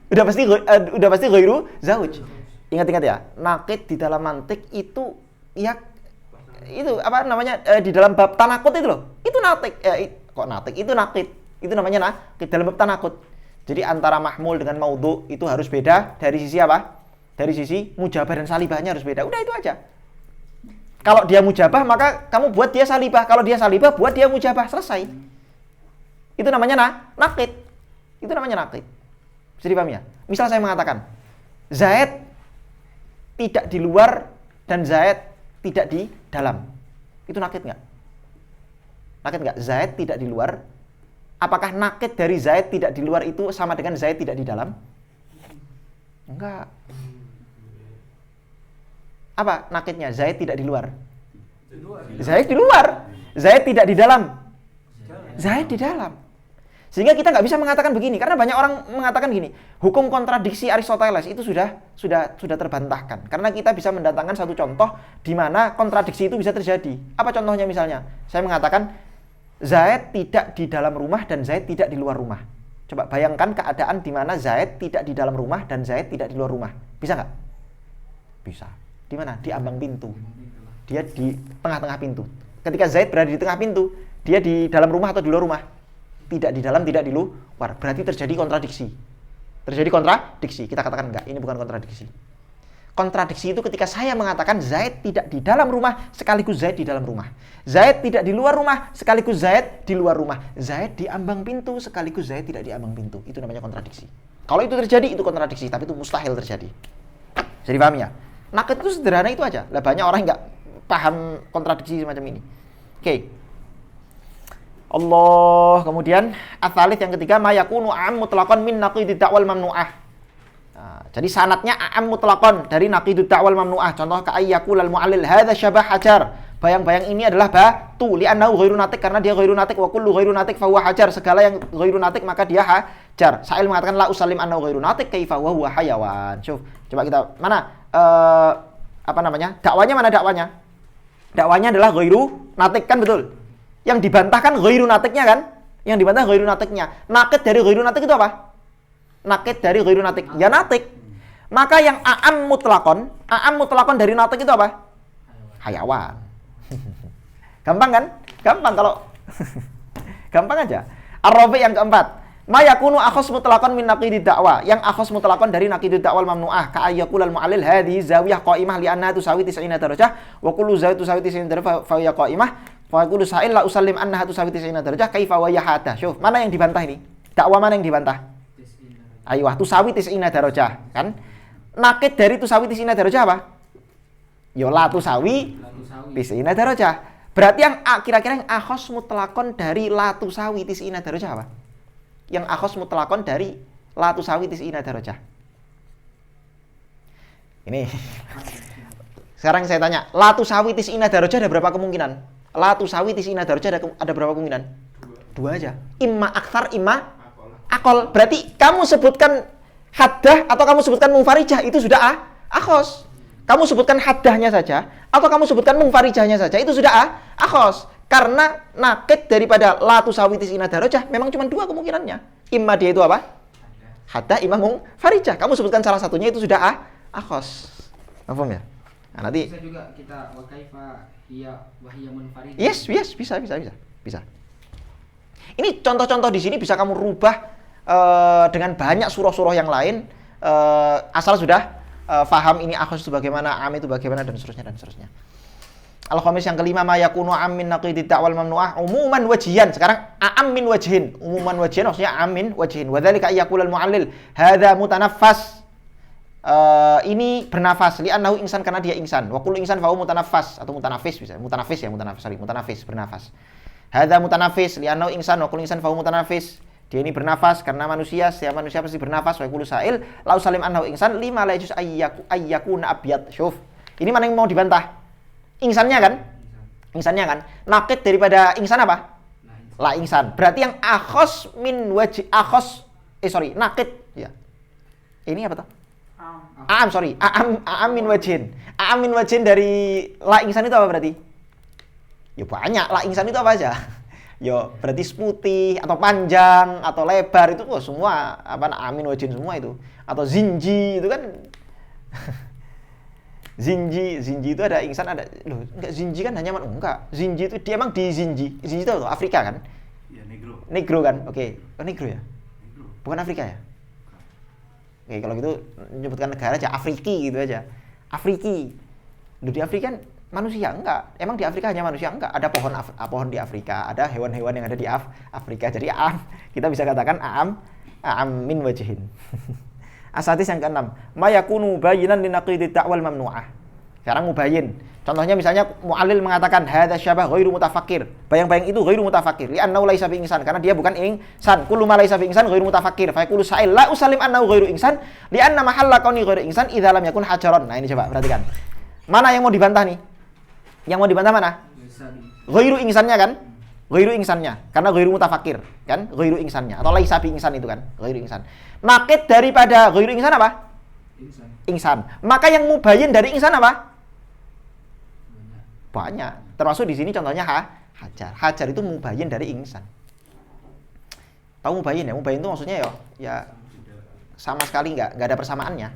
Udah pasti ghairu zauj. Ingat ya, naqid di dalam mantik itu ya itu apa namanya di dalam bab tanakut itu loh. Itu naqid. Kok naqid? Itu naqid. Itu namanya naqid dalam bab tanakut. Jadi antara mahmul dengan maudhu itu harus beda dari sisi apa? Dari sisi mujabah dan salibahnya harus beda. Udah itu aja. Kalau dia mujabah, maka kamu buat dia salibah. Kalau dia salibah, buat dia mujabah. Selesai. Itu namanya naqid. Itu namanya naqid. Bisa dipaham ya? Misal saya mengatakan, Zaid tidak di luar dan Zaid tidak di dalam. Itu naqid nggak? Naqid nggak? Zaid tidak di luar. Apakah naqid dari Zaid tidak di luar itu sama dengan Zaid tidak di dalam? Enggak. Apa naqidnya? Zaid tidak di luar. Zaid di luar. Zaid tidak di dalam. Zaid di dalam. Sehingga kita nggak bisa mengatakan begini, karena banyak orang mengatakan gini, hukum kontradiksi Aristoteles itu sudah terbantahkan. Karena kita bisa mendatangkan satu contoh di mana kontradiksi itu bisa terjadi. Apa contohnya misalnya? Saya mengatakan Zaid tidak di dalam rumah dan Zaid tidak di luar rumah. Coba bayangkan keadaan di mana Zaid tidak di dalam rumah dan Zaid tidak di luar rumah. Bisa nggak? Bisa. Di mana? Di ambang pintu. Dia di tengah-tengah pintu. Ketika Zaid berada di tengah pintu, dia di dalam rumah atau di luar rumah? Tidak di dalam, tidak di luar. Berarti terjadi kontradiksi. Kita katakan enggak, ini bukan kontradiksi. Kontradiksi itu ketika saya mengatakan Zaid tidak di dalam rumah sekaligus Zaid di dalam rumah. Zaid tidak di luar rumah sekaligus Zaid di luar rumah. Zaid di ambang pintu sekaligus Zaid tidak di ambang pintu. Itu namanya kontradiksi. Kalau itu terjadi, itu kontradiksi. Tapi itu mustahil terjadi. Jadi paham ya? Naqid itu sederhana itu aja. Lah banyak orang nggak paham kontradiksi semacam ini. Oke. Allah, kemudian ats-tsalits yang ketiga ma yakunu am mutlaqan min naqidid da'wal mamnu'ah. Nah, jadi sanadnya am mutlaqan dari naqidud da'wal mamnu'ah. Contoh ka ayyakul al-mu'allil hadza syabah hajar. Bayang-bayang ini adalah batu li'annahu ghairu natiq, karena dia ghairu natiq wa kullu ghairu natiq fa huwa hajar. Segala yang ghairu natiq maka dia hajar. Sa'il mengatakan la usallim annahu ghairu natiq kaifa wa huwa hayawan. Coba kita mana dakwanya mana dakwanya? Dakwanya adalah ghairu natiq, kan betul? Yang dibantahkan ghairu natiqnya kan? Yang dibantah ghairu natiqnya. Naqid dari ghairu natiq itu apa? Naqid dari ghairu natiq. Ya natiq. Maka yang a'am mutlaqon dari natiq itu apa? Hayawan. Gampang kan? Gampang kalau gampang aja. Ar-rabi' yang keempat. Ma yakunu akhas mutlaqan min naqidid da'wah. Yang akhas mutlaqan dari naqidid da'wal mamnu'ah. Ka ayyakul al-mu'allil hadhihi zawiyah qa'imah li annaha tusawi 90 darajah wa kullu zawiyah tusawi 90 darajah fa hiya qa'imah. Fa yaqulu sa'il la usallim annaha tusawi 90 darajah kaifa wa hiya hadah. Syuf, mana yang dibantah ini? Dakwah mana yang dibantah? Aiyah, tusawi 90 darajah, kan? Naqid dari tusawi 90 darajah apa? Ya la tusawi 90 darajah. Berarti yang kira-kira yang akhas mutlaqan dari la tusawi 90 darajah apa? Yang akhas mutlaqan dari la tusawi 90 darajah. Ini. Sekarang saya tanya, la tusawi 90 darajah ada berapa kemungkinan? La tusawi 90 darajah ada berapa kemungkinan? Dua aja. Imma aktsar, imma aqall. Berarti kamu sebutkan haddah atau kamu sebutkan munfarijah itu sudah akhas. Kamu sebutkan haddahnya saja atau kamu sebutkan munfarijahnya saja itu sudah akhas. Karena naqid daripada la tusawi 90 darajah memang cuma dua kemungkinannya. Imma dia itu apa? Haddah, imma munfarijah. Kamu sebutkan salah satunya itu sudah akhos. Paham ya? Nah, nanti bisa juga kita wa kaifa hiya wa hiya munfarid. yes, bisa. Ini contoh-contoh di sini bisa kamu rubah dengan banyak surah-surah yang lain, asal sudah faham ini akhos itu bagaimana, am itu bagaimana, dan seterusnya. Al-khamis yang kelima, ma yakunu am min naqidi ta'wal mamnu'ah umuman wajihan. Sekarang am min wajhin. Umuman wajihan maksudnya am min wajhin. Wa dzalika yaqulul mu'allil hadza mutanaffas. Ini bernafas, li'annahu insan karena dia insan. Wa kullu insan fa huwa mutanaffas atau mutanafis bisa. Mutanafis bernafas. Hadza mutanafis li'annahu insan wa kullu insan fa huwa mutanafis. Dia ini bernafas karena manusia, setiap manusia pasti bernafas. Wa kullu sa'il lau salim annahu insan lima la yajuz ayyakuna abyad. Syuf. Ini mana yang mau dibantah? Insannya kan? Nakid daripada insan apa? La insan. Berarti yang akhos min wajh nakid ya. Ini apa tuh? Aam min wajhin. Aam min wajhin dari la insan itu apa berarti? Ya banyak. La insan itu apa aja? Ya berarti putih atau panjang atau lebar itu semua apa amin wajhin semua itu. Atau zinji itu kan zinji itu ada insan ada. Loh, enggak zinji kan hanya enggak. Zinji itu dia emang di zinji. Zinji itu Afrika kan? Ya, negro. Negro kan? Oke. Oh, negro ya? Negro. Bukan Afrika ya? Oke, kalau gitu menyebutkan negara aja Afriki gitu aja. Afriki. Loh, di Afrika kan manusia enggak. Emang di Afrika hanya manusia enggak? Ada pohon di Afrika, ada hewan-hewan yang ada di Afrika. Jadi kita bisa katakan am min wajhin. Asatis yang keenam, ma yakunu bayinan linaqidi ta'wal mamnu'ah. Sekarang mubayyin. Contohnya misalnya mu'allil mengatakan hadza syabah ghairu mutafakkir. Bayang-bayang itu ghairu mutafakkir. Li'annahu laisa bi insan, karena dia bukan insan. Kullu ma laisa bi insan ghairu mutafakkir. Fa yaqulu sa'il la usallim annahu ghairu insan li'anna mahalla kauni ghairu insan idza lam yakun hajaran. Nah, ini coba perhatikan. Mana yang mau dibantah nih? Yang mau dibantah mana? Ghairu insannya kan? Ghairu insannya. Karena ghairu mutafakkir, kan? Ghairu insannya atau laisa bi insan itu kan? Ghairu insan. Nakid daripada ghairu insan apa? Insan. Maka yang mubayyin dari insan apa? Banyak. Termasuk di sini contohnya hajar. Hajar itu mubayyin dari insan. Tahu mubayyin ya? Mubayyin itu maksudnya ya sama sekali nggak ada persamaannya.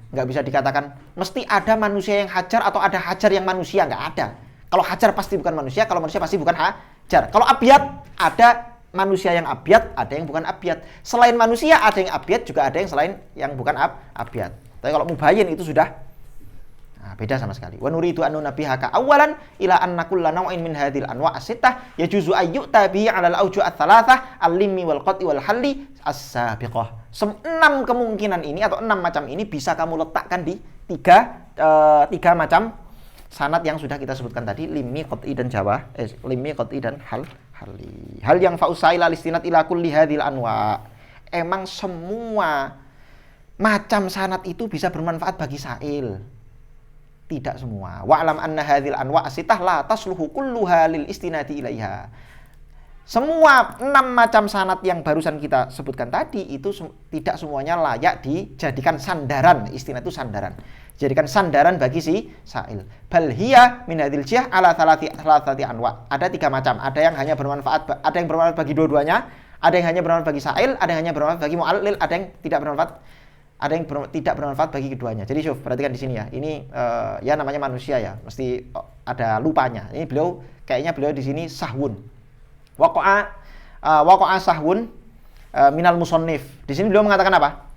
Nggak bisa dikatakan mesti ada manusia yang hajar atau ada hajar yang manusia, nggak ada. Kalau hajar pasti bukan manusia, kalau manusia pasti bukan hajar. Kalau abyad ada manusia yang abyad, ada yang bukan abyad. Selain manusia ada yang abyad, juga ada yang selain yang bukan abyad. Tapi kalau mubayyin itu sudah beda sama sekali. Wa nuridu an nunabihaka awalan ila anna kulla naw'in min hadhil anwa' as-sittah yajuzu ayyuta bihi 'ala al-awju' ats-tsalatsah al-limmi wal qat'i wal halli as-sabiqah. 6 kemungkinan ini atau 6 macam ini bisa kamu letakkan di tiga macam sanad yang sudah kita sebutkan tadi, limmi, qat'i dan limmi, qat'i dan halli. Hal yang fa'usaila listinat ila kulli hadhil anwa'. Emang semua macam sanad itu bisa bermanfaat bagi sa'il. Tidak semua. Wa'lam anna hadhil anwa' as-sittah la tasluhu kulluha lil istinadi ilaiha. Semua 6 macam sanad yang barusan kita sebutkan tadi itu tidak semuanya layak dijadikan sandaran. Istinad itu sandaran. Jadikan sandaran bagi si sa'il. Bal hiya min hadhil jih' ala thalathati anwa'. Ada 3 macam. Ada yang hanya bermanfaat, ada yang bermanfaat bagi dua-duanya, ada yang hanya bermanfaat bagi sa'il, ada yang hanya bermanfaat bagi mu'allil, ada yang tidak bermanfaat. Ada yang tidak bermanfaat bagi keduanya. Jadi syuf, perhatikan di sini ya. Ini ya namanya manusia ya, mesti ada lupanya. Ini kayaknya beliau di sini sahwun. Waqa'a sahwun minal musannif. Di sini beliau mengatakan apa?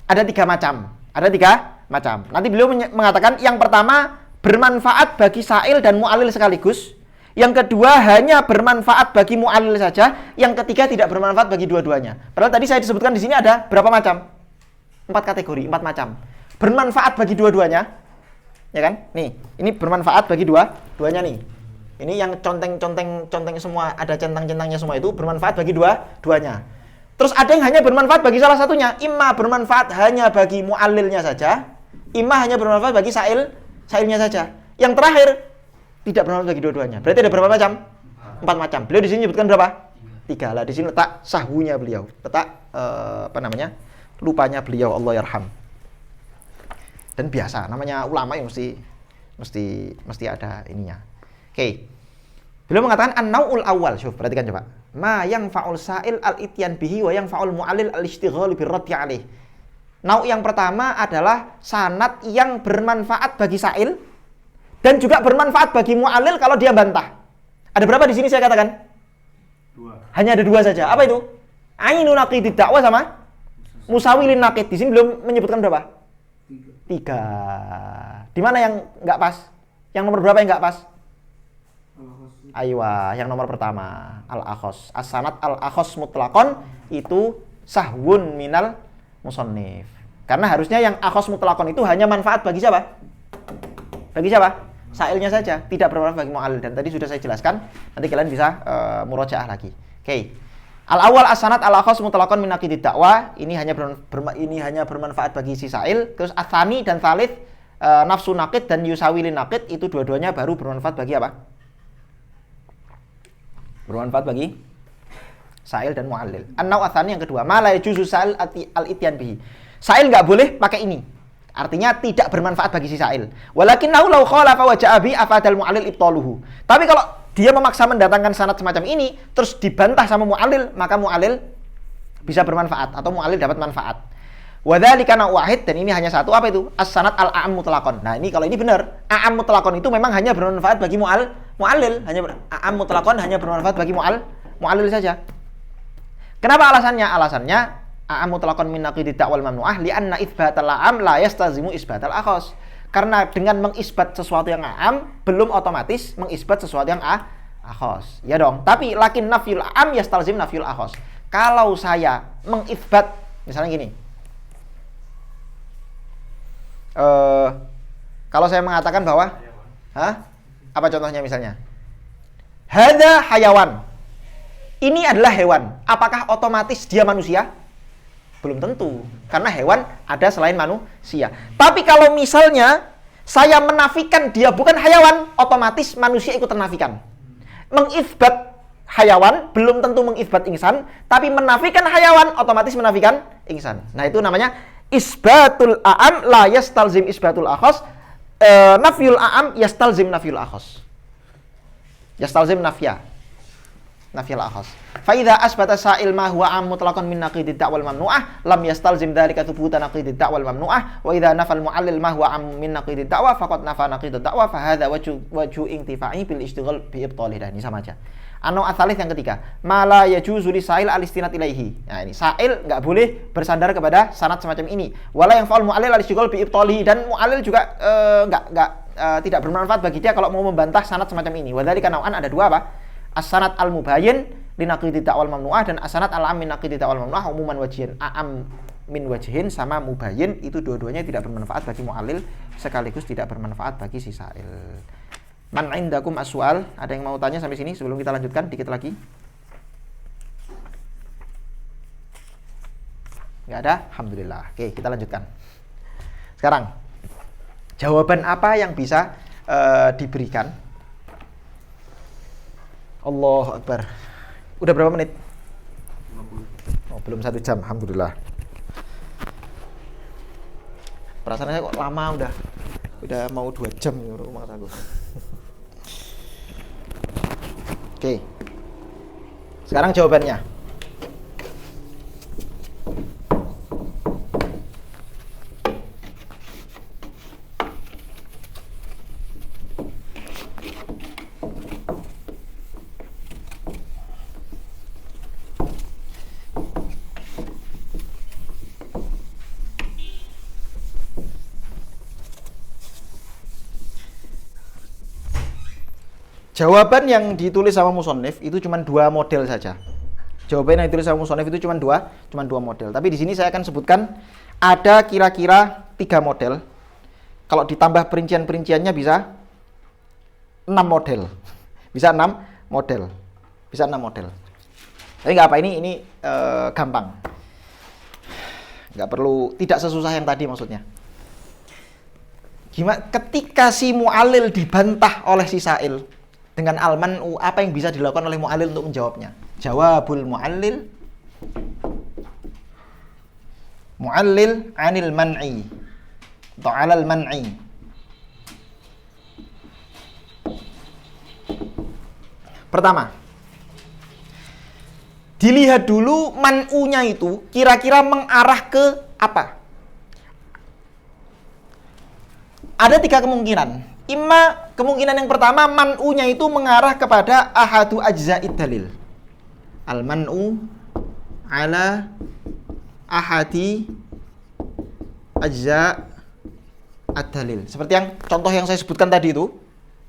Ada 3 macam. Ada 3 macam. Nanti beliau mengatakan yang pertama bermanfaat bagi sa'il dan mu'allil sekaligus. Yang kedua hanya bermanfaat bagi mu'allil saja. Yang ketiga tidak bermanfaat bagi dua-duanya. Padahal tadi saya disebutkan di sini ada berapa macam? 4 kategori, 4 macam. Bermanfaat bagi dua-duanya. Ya kan? Nih, ini bermanfaat bagi dua-duanya nih. Ini yang conteng semua, ada centang-centangnya semua itu bermanfaat bagi dua-duanya. Terus ada yang hanya bermanfaat bagi salah satunya. Imma bermanfaat hanya bagi mu'allilnya saja, imma hanya bermanfaat bagi sa'ilnya saja. Yang terakhir tidak bermanfaat bagi dua-duanya. Berarti ada berapa macam? 4 macam. Beliau di sini menyebutkan berapa? 3 lah. Di sini letak sahwunya beliau. Letak lupanya beliau, Allah yarham. Dan biasa, namanya ulama yang mesti ada ininya. Oke. Beliau mengatakan an-nau'ul awal. Syuf, perhatikan coba. Ma yang fa'ul sa'il al-ityan bihi wa yang fa'ul mu'allil al-ishtighal birraddi alaih. Nau yang pertama adalah sanad yang bermanfaat bagi sa'il dan juga bermanfaat bagi mu'allil kalau dia bantah. Ada berapa di sini saya katakan? 2. Hanya ada 2 saja. Apa itu? Ainun naqidid dakwah sama musawilin naqid. Di sini belum menyebutkan berapa? 3. Di mana yang nggak pas? Yang nomor berapa yang nggak pas? Aywa, yang nomor pertama al-akhos. As-sanad al-akhos mutlaqon itu sahwun minal musannif. Karena harusnya yang akhos mutlaqon itu hanya manfaat bagi siapa? Bagi siapa? Sa'ilnya saja, tidak bermanfaat bagi mu'allil. Dan tadi sudah saya jelaskan. Nanti kalian bisa murojaah lagi. Oke. Al-awwal as-sanad al-akhos mutlaqon min naqidid dakwah. Ini hanya bermanfaat bagi si sa'il. Terus atsani dan tsalits nafsu naqid dan yusawilin naqid itu dua-duanya baru bermanfaat bagi apa? Bermanfaat bagi sa'il dan mu'allil. An-naw atsani yang kedua, ma la yajuzu sa'il al-ityan bihi. Sa'il enggak boleh pakai ini. Artinya tidak bermanfaat bagi si sa'il. Walakinnahu law khalafa wa ja'a bi afadal mu'allil ibtaluhu. Tapi kalau dia memaksa mendatangkan sanad semacam ini terus dibantah sama mu'allil, maka mu'allil bisa bermanfaat atau mu'allil dapat manfaat. Wa dzalika wahid, dan ini hanya satu, apa itu? As-sanad al-a'am mutlaqon. Nah, ini kalau ini benar, a'am mutlaqon itu memang hanya bermanfaat bagi mu'allil, a'am mutlaqon hanya bermanfaat bagi mu'allil saja. Kenapa alasannya? Alasannya a'am mutlaqon min naqidid da'wal mamnu'ah li'anna itsbatal a'am la yastazimu isbatal akhos. Karena dengan mengisbat sesuatu yang a'am belum otomatis mengisbat sesuatu yang akhos. Ya dong. Tapi lakin nafyul a'am yastalzim nafyul akhos. Kalau saya mengisbat misalnya gini. Kalau saya mengatakan bahwa apa contohnya misalnya? Hadza hayawan. Ini adalah hewan. Apakah otomatis dia manusia? Belum tentu. Karena hewan ada selain manusia. Tapi kalau misalnya saya menafikan dia bukan hayawan, otomatis manusia ikut ternafikan. Mengisbat hayawan belum tentu mengisbat insan, tapi menafikan hayawan otomatis menafikan insan. Nah, itu namanya isbatul a'am la yastalzim isbatul akhos. Nafyul a'am yastalzim nafyul akhos. Yastalzim nafyul akhos. Fa idza asbata sa'il ma huwa 'am mutlaqan min naqidid da'wal mamnu'ah lam yastalzim dzalika thubuta naqidid da'wal mamnu'ah wa idza nafal mu'allil ma huwa 'am min naqidid da'wa faqad nafa naqidid da'wa fa hadza wajhu intifa'i bil ishtighal bi ibtalih. Ini sama aja. Anu atsalits yang ketiga, mala yajuzu li sa'il al-istinad ilaihi. Nah, ini sa'il enggak boleh bersandar kepada sanad semacam ini. Wala yang fa'al mu'allil al-ishtighal bi ibtalih, dan mu'allil juga tidak bermanfaat bagi dia kalau mau membantah sanad semacam ini. Wa dzalika nau'an, ada dua apa? As-sanad al-mubayyin li naqidid da'wal mamnu'ah dan as-sanad al-'am min naqidid da'wal mamnu'ah umuman wajhin. A'am min wajhin sama mubayyin itu dua-duanya tidak bermanfaat bagi mu'allil sekaligus tidak bermanfaat bagi si sa'il. Man indakum as-su'al? Ada yang mau tanya sampai sini sebelum kita lanjutkan dikit lagi? Enggak ada? Alhamdulillah. Oke, kita lanjutkan. Sekarang, jawaban apa yang bisa diberikan? Allahu Akbar. Udah berapa menit? 50. Oh, belum 1 jam. Alhamdulillah. Perasaan saya kok lama udah mau 2 jam rumah aku. Oke. Sekarang jawabannya. Jawaban yang ditulis sama musannif itu cuma 2 model saja. Jawaban yang ditulis sama musannif itu cuma dua model. Tapi di sini saya akan sebutkan ada kira-kira 3 model. Kalau ditambah perincian-perinciannya bisa 6 model. Bisa 6 model. Bisa 6 model. Tapi nggak apa, ini gampang. Nggak perlu, tidak sesusah yang tadi maksudnya. Gimana ketika si mu'allil dibantah oleh si sa'il dengan al-man'u, apa yang bisa dilakukan oleh mu'allil untuk menjawabnya? Jawabul mu'allil anil man'i atau alal man'i. Pertama, dilihat dulu man'unya itu kira-kira mengarah ke apa? Ada 3 kemungkinan. Kemungkinan yang pertama, man'unya itu mengarah kepada ahadu ajza'id dalil. Al-man'u ala ahadi ajza'ad dalil. Seperti yang contoh yang saya sebutkan tadi itu,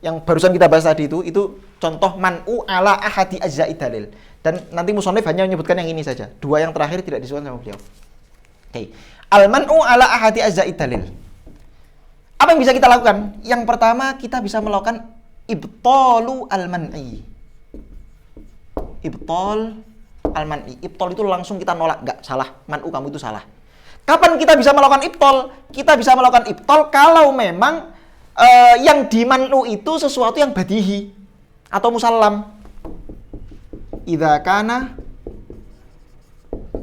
yang barusan kita bahas tadi itu contoh man'u ala ahadi ajza'id dalil. Dan nanti musannif hanya menyebutkan yang ini saja. 2 yang terakhir tidak disebutkan sama beliau. Oke. Al-man'u ala ahadi ajza'id dalil. Apa yang bisa kita lakukan? Yang pertama, kita bisa melakukan ibtalu al-man'i. Ibtal al-man'i. Ibtal itu langsung kita nolak, enggak salah. Man'u kamu itu salah. Kapan kita bisa melakukan ibtal? Kita bisa melakukan ibtal kalau memang yang di man'u itu sesuatu yang badihi atau musallam. Idza kana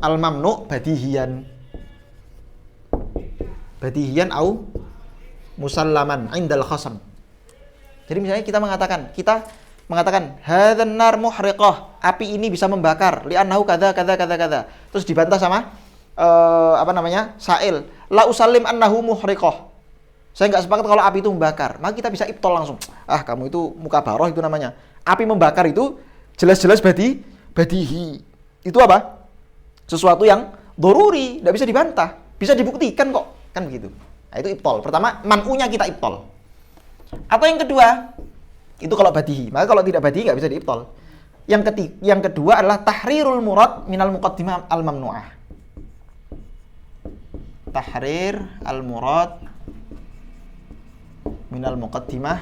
al-mamnu badihiyan. Badihiyan au musallaman indal khasam. Jadi misalnya kita mengatakan hadzan nar muhriqah, api ini bisa membakar, li'annahu kadza kadza kadza kadza. Terus dibantah sama sa'il, la usallim annahu muhriqah. Saya enggak sepakat kalau api itu membakar. Maka kita bisa ibtol langsung. Kamu itu mukabaroh itu namanya. Api membakar itu jelas-jelas badihi. Itu apa? Sesuatu yang doruri, enggak bisa dibantah, bisa dibuktikan kok. Kan begitu. Nah, itu ibtol. Pertama, man'unya kita ibtol. Atau yang kedua, itu kalau badihi. Maka kalau tidak badihi nggak bisa diibtol. Yang kedua adalah tahrirul murad minal muqaddimah al-mamnu'ah. Tahrir al-murad minal muqaddimah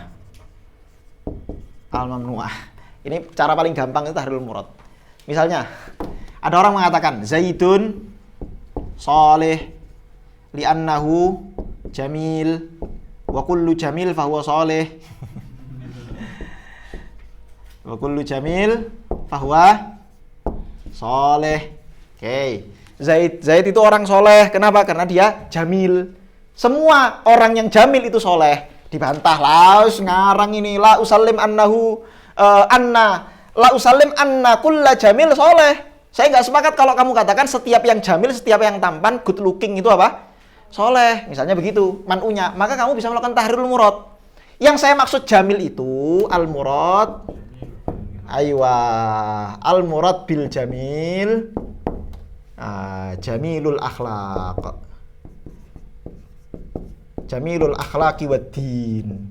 al-mamnu'ah. Ini cara paling gampang itu tahrirul murad. Misalnya, ada orang mengatakan Zaidun salih li'annahu jamil wa kullu jamil fahuwa salih. Wa kullu jamil fahuwa salih. Oke. Zaid itu orang soleh. Kenapa? Karena dia jamil. Semua orang yang jamil itu soleh. Dibantah lah, ngarang ini la usallim annahu la usallim anna kulla jamil soleh. Saya nggak sepakat kalau kamu katakan setiap yang jamil, setiap yang tampan, good looking itu apa? Soleh, misalnya begitu, man'unya. Maka kamu bisa melakukan tahrirul murad. Yang saya maksud jamil itu al-murad. Aywa, al-murad bil jamil. Jamilul akhlaq. Jamilul akhlaqi wad din.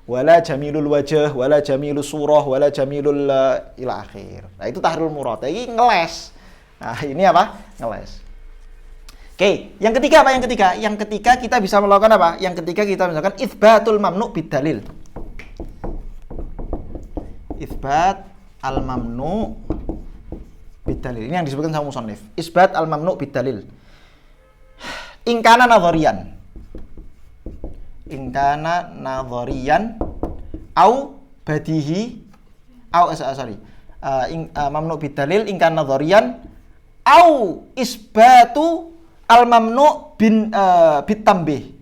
Wala jamilul wajah, wala jamilul surah, wala jamilul ila akhir. Nah, itu tahrirul murad. Ini ngeles. Nah, ini apa? Ngeles. Oke, yang ketiga apa? Yang ketiga kita bisa melakukan apa? Yang ketiga kita misalkan itsbatul mamnu bidalil. Itsbat al-mamnu bidalil. Ini yang disebutkan sama musannif. Itsbat al-mamnu bidalil. In kana nadhariyan. In kana nadhariyan au badihi au mamnu bidalil in kana nadhariyan au isbatu al-mamnu bitambih.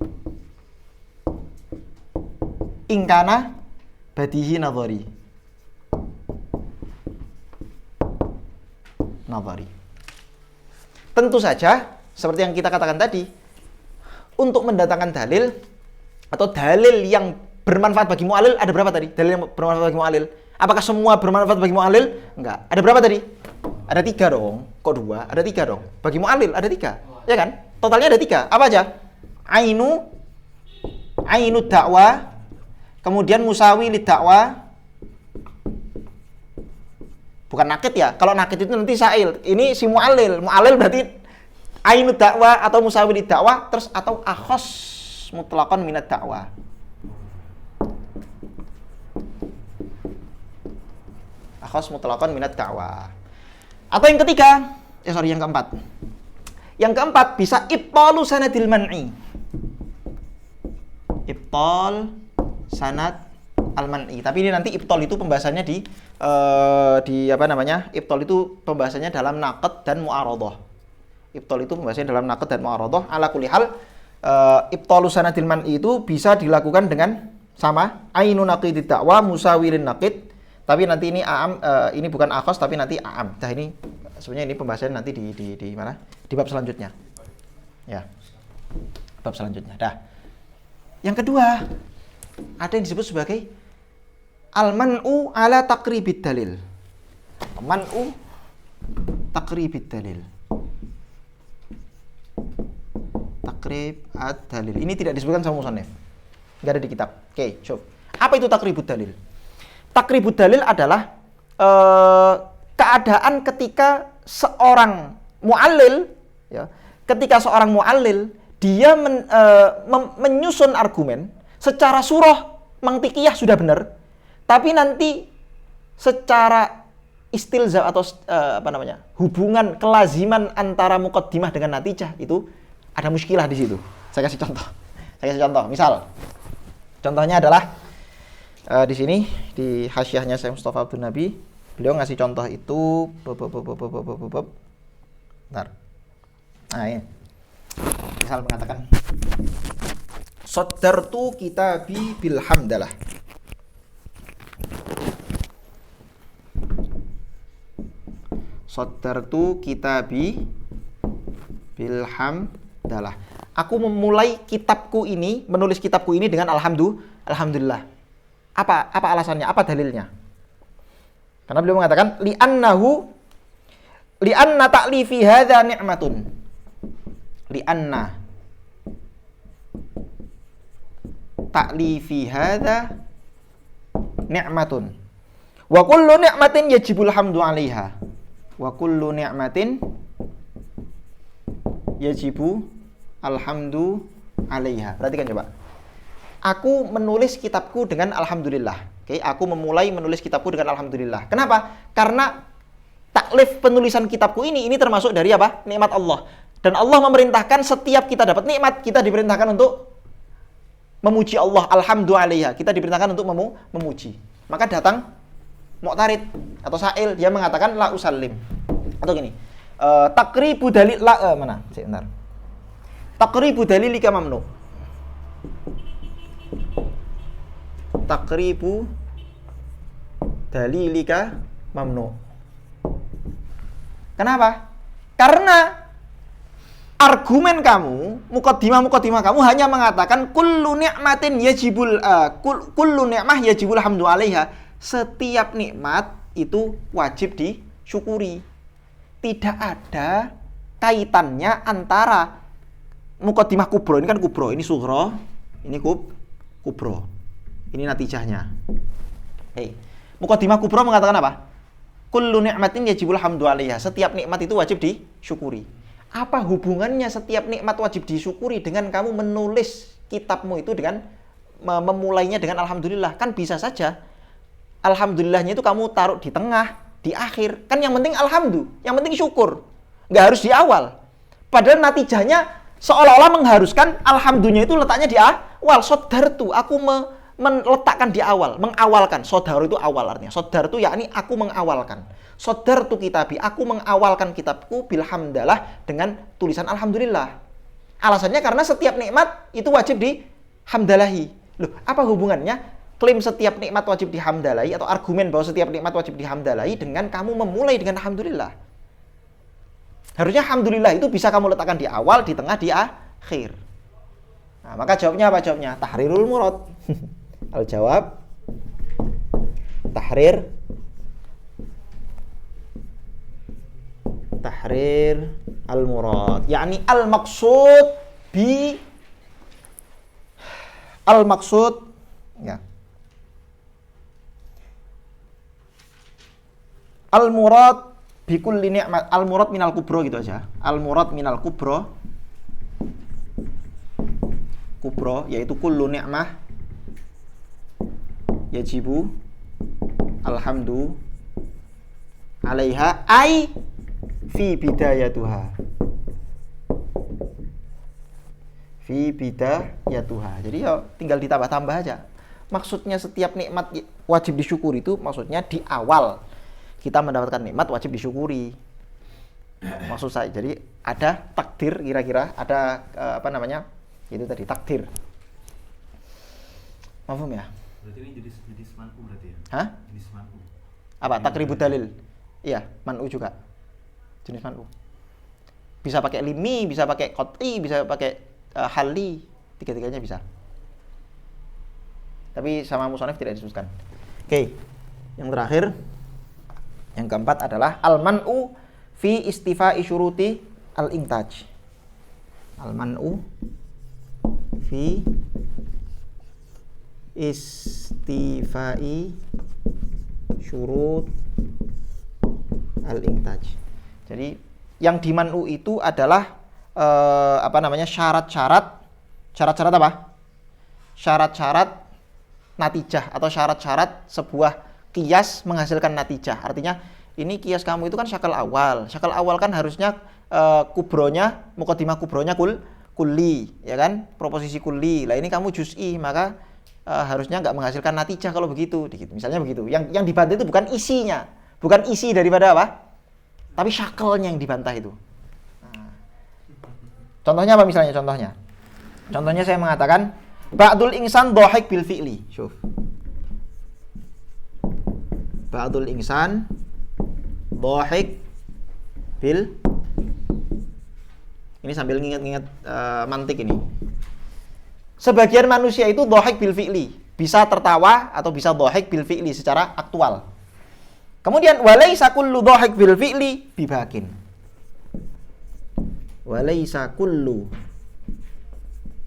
Ingkana badihi nadhari. Tentu saja, seperti yang kita katakan tadi, untuk mendatangkan dalil atau dalil yang bermanfaat bagi mu'alil, ada berapa tadi? Dalil yang bermanfaat bagi mu'alil. Apakah semua bermanfaat bagi mu'alil? Enggak. Ada berapa tadi? Ada 3 dong. Kok 2? Ada 3 dong. Bagi mu'alil ada 3. Ya kan? Totalnya ada 3. Apa aja? Ainu dakwah, kemudian musawi lid dakwah. Bukan nakid ya. Kalau nakid itu nanti sa'il. Ini si mu'alil. Mu'alil berarti ainu dakwah atau musawi lid dakwah terus atau akhos mutlaqan minat dakwah. Akhos mutlaqan minat dakwah. Atau yang ketiga, yang keempat. Yang keempat bisa ibtalu sanadil man'i. Ibtal sanad al-man'i. Tapi ini nanti ibtal itu pembahasannya di Ibtal itu pembahasannya dalam naqd dan mu'aradhah. Ibtal itu pembahasannya dalam naqd dan mu'aradhah. Ala kulli hal, ibtalu sanadil man'i itu bisa dilakukan dengan sama ainu naqidid dakwah musawilin naqid. Tapi nanti ini ini bukan akhos tapi nanti a'am. Nah, ini sebenarnya ini pembahasan nanti di mana? Di bab selanjutnya. Ya. Bab selanjutnya. Dah. Yang kedua, ada yang disebut sebagai al-man'u ala taqribid dalil. Man'u taqribid dalil. Takrib ad-dalil. Ini tidak disebutkan sama musannif. Enggak ada di kitab. Oke, coba. Apa itu takribud dalil? Takribud dalil adalah keadaan ketika seorang mu'allil, ya, ketika seorang mu'allil dia menyusun argumen secara surah mantikiyah sudah benar, tapi nanti secara istilzam atau hubungan kelaziman antara muqaddimah dengan natijah itu ada muskilah di situ. Saya kasih contoh. Misal, contohnya adalah di sini di hasyiahnya Syekh Mustafa Abdul Nabi, beliau ngasih contoh itu. Bentar. Nah, ini. Misal mengatakan saddartu kitabi bil hamdalah. Saddartu kitabi bil hamdalah. Aku memulai kitabku ini, menulis kitabku ini dengan alhamdulillah. Apa alasannya? Apa dalilnya? Karena beliau mengatakan li'anna ta'lifi hadza ni'matun. Li'anna ta'lifi hadza ni'matun. Wa kullu ni'matin yajibul hamdu 'alaiha. Wa kullu ni'matin yajibu alhamdu 'alaiha. Perhatikan coba. Aku menulis kitabku dengan alhamdulillah. Oke, aku memulai menulis kitabku dengan alhamdulillah. Kenapa? Karena taklif penulisan kitabku ini termasuk dari apa? Nikmat Allah. Dan Allah memerintahkan setiap kita dapat nikmat, kita diperintahkan untuk memuji Allah. Alhamdulillah. Kita diperintahkan untuk memuji. Maka datang Mu'tarid atau Sa'il, dia mengatakan la usallim. Atau gini. Taqribu dalil mana? Sebentar. Taqribu dalilika mamnu. Taqribu dalilika mamnu. Kenapa? Karena argumen kamu, muqaddimah kamu hanya mengatakan kullu ni'matin yajibul kullu ni'mah yajibul hamdu 'alaiha. Setiap nikmat itu wajib disyukuri. Tidak ada kaitannya antara muqaddimah kubro, ini kan kubro, ini sughra, ini kubro. Ini natijahnya. Muqaddimah kubro mengatakan apa? Kullu ni'matin yajibul hamdu 'alaiha. Setiap nikmat itu wajib disyukuri. Apa hubungannya setiap nikmat wajib disyukuri dengan kamu menulis kitabmu itu dengan memulainya dengan alhamdulillah? Kan bisa saja alhamdulillahnya itu kamu taruh di tengah, di akhir. Kan yang penting yang penting syukur. Nggak harus di awal. Padahal natijahnya seolah-olah mengharuskan alhamdulillah itu letaknya di awal. Saddartu, aku meletakkan di awal, mengawalkan. Sodar itu awal artinya. Sodar itu yakni aku mengawalkan. Sadartu kitabi, aku mengawalkan kitabku bilhamdalah dengan tulisan alhamdulillah. Alasannya karena setiap nikmat itu wajib dihamdalahi. Loh, apa hubungannya klaim setiap nikmat wajib dihamdalahi atau argumen bahwa setiap nikmat wajib dihamdalahi dengan kamu memulai dengan alhamdulillah? Harusnya alhamdulillah itu bisa kamu letakkan di awal, di tengah, di akhir. Nah, maka jawabnya apa jawabnya? Tahrirul murad. Al-jawab tahrir al-murad, yakni al-maqsud ya. Al-murad bi kulli ni'mat, al-murad minal kubro gitu aja. Al-murad minal kubro yaitu kullu ni'mah yajibu alhamdu 'alaiha ai fi bidayatuha. Jadi ya tinggal ditambah-tambah aja. Maksudnya setiap nikmat wajib disyukuri itu maksudnya di awal kita mendapatkan nikmat wajib disyukuri. Maksud saya jadi ada takdir, kira-kira ada itu tadi takdir. Paham ya? Berarti ini jenis man'u berarti ya? Hah? Jenis man'u. Apa? Takribud dalil. Iya, man'u juga. Jenis man'u. Bisa pakai limi, bisa pakai qat'i, bisa pakai hali. Tiga-tiganya bisa. tapi sama musonef tidak disebutkan. Oke. Yang terakhir, yang keempat adalah al-man'u fi istifa'i syuruti al-intaj. Al-man'u fi istifa'i syurut al-intaj. Jadi yang diman'u itu adalah syarat-syarat apa? Syarat-syarat natijah atau syarat-syarat sebuah kias menghasilkan natijah. Artinya ini kias kamu itu kan syakal awal. Syakal awal kan harusnya kubronya, muqaddimah kubronya kulli, ya kan? Proposisi kulli. Lah ini kamu juz'i, maka harusnya nggak menghasilkan natijah kalau begitu. Misalnya begitu. Yang dibantah itu bukan isinya, bukan isi daripada apa? Tapi syakalnya yang dibantah itu. Nah. Contohnya apa misalnya? Contohnya saya mengatakan ba'dul insan dhahik bil fi'li. Syuf. Ba'dul insan dhahik bil. Ini sambil nginget-nginget mantik ini. Sebagian manusia itu dhahik bil fi'li, bisa tertawa atau bisa dhahik bil fi'li secara aktual. Kemudian walaisa kullu dhahik bil fi'li bibakin. Walaisa kullu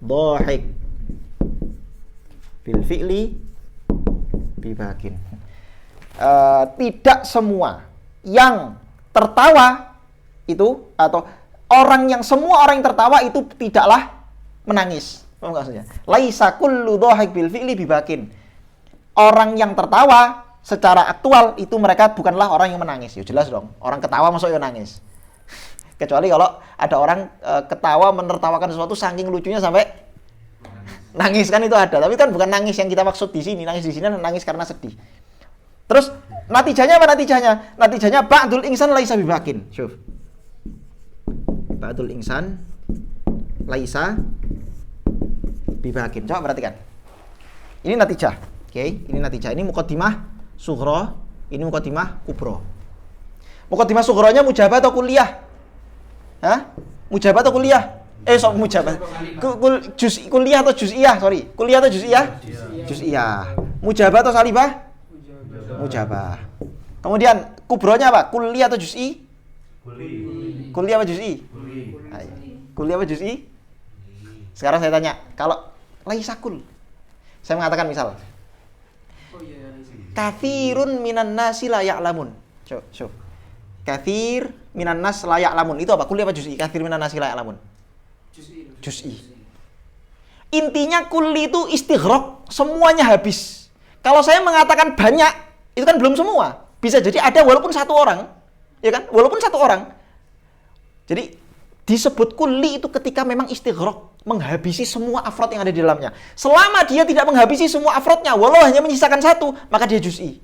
dhahik bil fi'li bibakin. Tidak semua yang tertawa itu atau semua orang yang tertawa itu tidaklah menangis. Paham maksudnya? Laisa kullu dhahik bil fi'li bibakin. Orang yang tertawa secara aktual itu mereka bukanlah orang yang menangis. Ya jelas dong. Orang ketawa masuk ya nangis. Kecuali kalau ada orang ketawa menertawakan sesuatu saking lucunya sampai nangis, kan itu ada. Tapi kan bukan nangis yang kita maksud di sini. Nangis di sini nangis karena sedih. Terus natijahnya apa natijahnya? Natijahnya ba'dul insan laisa bibakin. Syuf. Ba'dul insan laisa bibakin. Coba perhatikan. Ini natijah. Oke, ini natijah. Ini muqaddimah sughra, ini muqaddimah kubra. Muqaddimah sughronya mujabah atau kuliah? Hah? Mujabah atau kuliah? Mujabah. Kuliah atau juz'iyah? Sorry. Kuliah atau juz'iyah? Juz'iyah. Mujabah atau salibah? Mujabah. Kemudian kubronya apa? Kuliah atau juz'i? Kuliah apa juz'i? Kuliah apa juz'i? Sekarang saya tanya, kalau laisakul, saya mengatakan misal, kathirun minan nasi la ya'lamun. Coba. Kathir minan nas la ya'lamun. Itu apa? Kuliah apa juz'i? Kathir minan nasi la ya'lamun. Juz'i. Intinya kulli itu istighraq, semuanya habis. Kalau saya mengatakan banyak, itu kan belum semua. Bisa jadi ada walaupun satu orang, ya kan? Walaupun satu orang. Jadi disebut kulli itu ketika memang istighraq, menghabisi semua afrod yang ada di dalamnya. Selama dia tidak menghabisi semua afrodnya, walau hanya menyisakan satu, maka dia juz'i.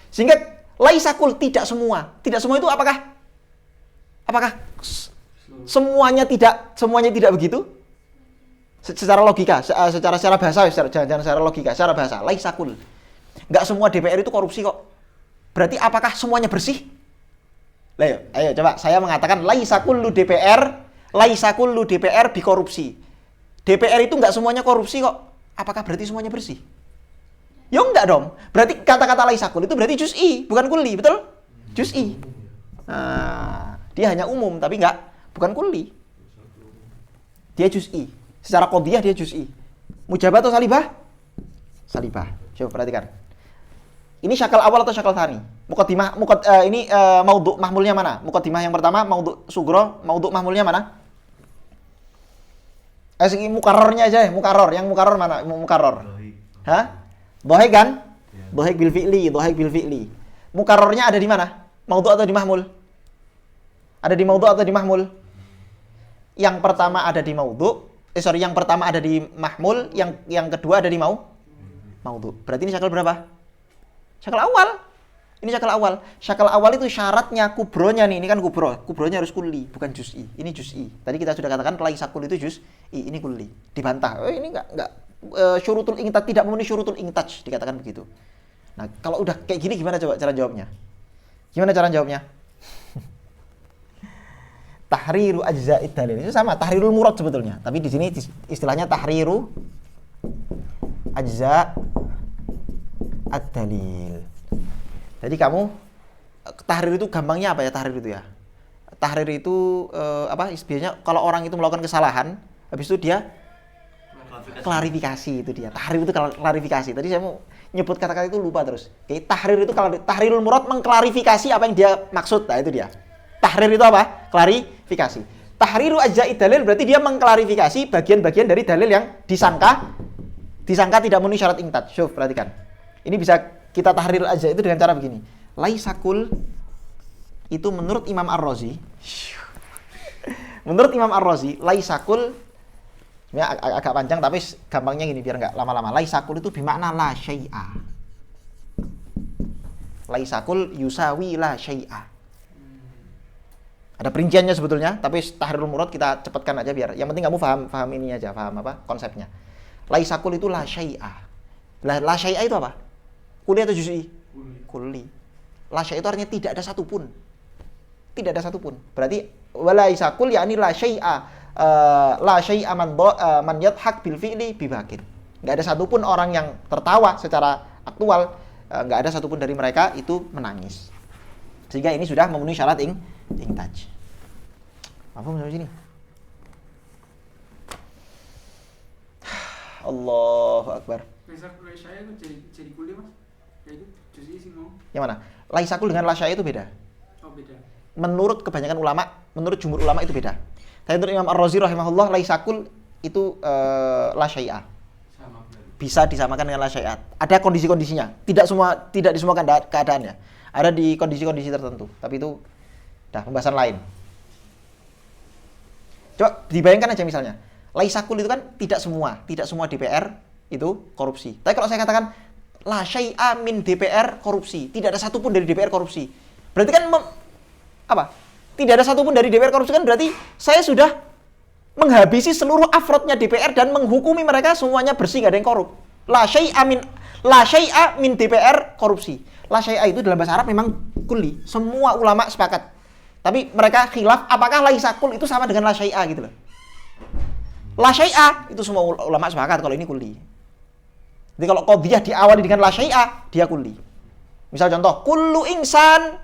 Sehingga laisakul, tidak semua. Tidak semua itu apakah semuanya tidak begitu? Secara logika, secara bahasa, jangan secara logika, secara bahasa, laisakul. Enggak semua DPR itu korupsi kok. Berarti apakah semuanya bersih? Ayo coba saya mengatakan laisakul DPR bikorupsi. DPR itu enggak semuanya korupsi kok. Apakah berarti semuanya bersih? Ya enggak dong. Berarti kata-kata laisakul itu berarti juz'i, bukan kulli, betul? Juz'i. Nah, dia hanya umum tapi bukan kulli. Dia juz'i. Secara qadhiyah dia juz'i. Mujabah atau salibah? Salibah. Coba perhatikan. Ini syakal awal atau syakal tsani? Ini maudhu' mahmulnya mana? Muqaddimah yang pertama maudhu' sughra, maudhu' mahmulnya mana? Segi mukarrarnya aja, yang mukarrar mana? Mukarrar. Hah? Dhahik kan? Dhahik bil fi'li. Mukarrarnya ada di mana? Maudhu' atau di mahmul? Ada di maudhu' atau di mahmul? Yang pertama ada di maudhu'. Yang pertama ada di mahmul, yang kedua ada di maudhu'. Berarti ini syakal berapa? Syakal awal. Ini syakal awal. Syakal awal itu syaratnya kubronya nih. Ini kan kubro. Kubronya harus kulli, bukan juz'i. Ini juz'i. Tadi kita sudah katakan laisakul itu juz'i, ini kulli. Dibantah. Ini enggak syurutul intaj, tidak memenuhi syurutul intaj, dikatakan begitu. Nah, kalau udah kayak gini gimana coba cara jawabnya? Gimana cara jawabnya? Tahriru ajza'id dalil. Itu sama, tahrirul murad sebetulnya. Tapi di sini istilahnya tahriru ajza' ad-dalil. Jadi kamu tahrir itu gampangnya apa ya tahrir itu ya? Tahrir itu biasanya kalau orang itu melakukan kesalahan, habis itu dia klarifikasi, itu dia. Tahrir itu klarifikasi. Tadi saya mau nyebut kata-kata itu lupa terus. Oke, tahrir itu kalau tahrirul murad mengklarifikasi apa yang dia maksud. Nah, itu dia. Tahrir itu apa? Klarifikasi. Tahriru ajza'i dalil berarti dia mengklarifikasi bagian-bagian dari dalil yang disangka tidak memenuhi syarat ingtad. Syuf, perhatikan. Ini bisa kita tahrir aja itu dengan cara begini. Laisakul itu menurut Imam Ar-Razi. Menurut Imam Ar-Razi, laisakul ya agak panjang tapi gampangnya gini biar nggak lama-lama. Laisakul itu bermakna la syai'a. Laisakul yusawi la syai'a. Ada perinciannya sebetulnya, tapi tahrirul murad kita cepatkan aja biar yang penting kamu paham ini aja, paham apa konsepnya. Laisakul itu la syai'a. La syai'a itu apa? Kulli atau juz'i? Kulli. La syai'a itu artinya tidak ada satupun. Tidak ada satupun. Berarti walaisakul yakni la syai'a. La syai'a man yadhak bil fi'li bibakin. Enggak ada satupun orang yang tertawa secara aktual, enggak ada satupun dari mereka itu menangis. Sehingga ini sudah memenuhi syarat ingtaj. Apa sampai sini? Allahu Akbar. Saya itu jadi kuliah mas. Ya itu juz'i sih mau. Yang mana? Laisakul dengan la syai'a itu beda. Oh beda. Menurut kebanyakan ulama, menurut jumhur ulama itu beda. Tapi menurut Imam Ar-Razi rahimahullah, laisakul itu la syai'a. Sama berarti. Bisa disamakan dengan la syai'a. Ada kondisi-kondisinya. Tidak di semua keadaannya. Ada di kondisi-kondisi tertentu. Tapi itu dah pembahasan lain. Coba dibayangkan aja misalnya. Laisakul itu kan tidak semua DPR itu korupsi. Tapi kalau saya katakan la syai'a min DPR korupsi, tidak ada satupun dari DPR korupsi. Berarti kan Tidak ada satupun dari DPR korupsi kan berarti saya sudah menghabisi seluruh afrodnya DPR dan menghukumi mereka semuanya bersih, gak ada yang korup. La syai'a min DPR korupsi. La syai'a itu dalam bahasa Arab memang kulli. Semua ulama sepakat. Tapi mereka khilaf apakah laisakul itu sama dengan la syai'a gitu loh. La syai'a itu semua ulama sepakat kalau ini kulli. Jadi kalau qadhiyah diawali dengan la syai'a, dia kulli. Misal contoh, kullu insan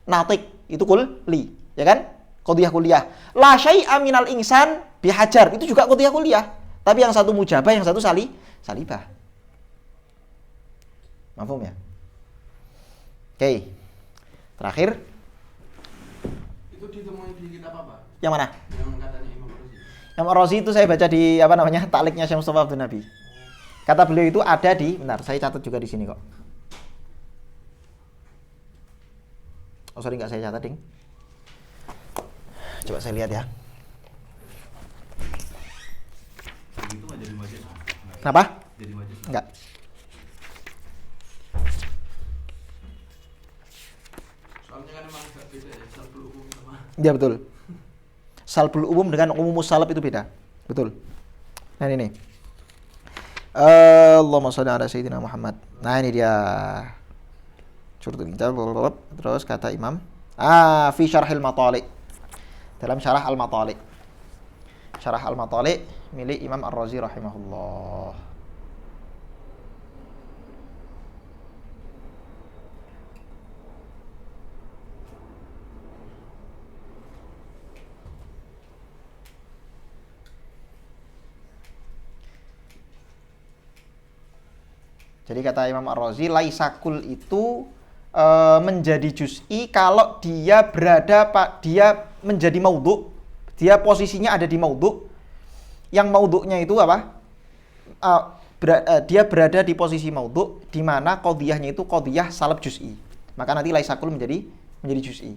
natik, itu kulli, ya kan? Qadhiyah kuliah. La syai'a minal insan bihajar, itu juga qadhiyah kuliah. Tapi yang satu mujabah, yang satu salibah. Mafhum ya? Oke. Terakhir. Itu ditemui di kitab apa? Yang mana? Yang katanya Imam Razi. Imam Razi itu saya baca di takliknya Syekh Mustafa Abdul Nabi. Kata beliau itu ada di, bentar, saya catat juga di sini kok. Oh sorry, nggak saya catat, ding. Coba saya lihat ya. Begitu nggak jadi wajib? Kenapa? Jadi wajib? Enggak. Soalnya kan emang agak beda ya, salbul umum sama. Iya betul. Salbul umum dengan umumus salab itu beda. Betul. Nah ini. Allahumma shalli ala sayyidina Muhammad. Nah ini dia. Terus kata Imam. Fi syarhil matali'. Dalam syarah al-matali'. Syarah al-matali' milik Imam Ar-Razi rahimahullah. Jadi kata Imam Ar-Razi, laisakul itu menjadi juz'i kalau dia menjadi maudhu', dia posisinya ada di maudhu'. Yang maudhu'nya itu apa? Dia berada di posisi maudhu' di mana qadhiyahnya itu qadhiyah salab juz'i. Maka nanti laisakul menjadi juz'i.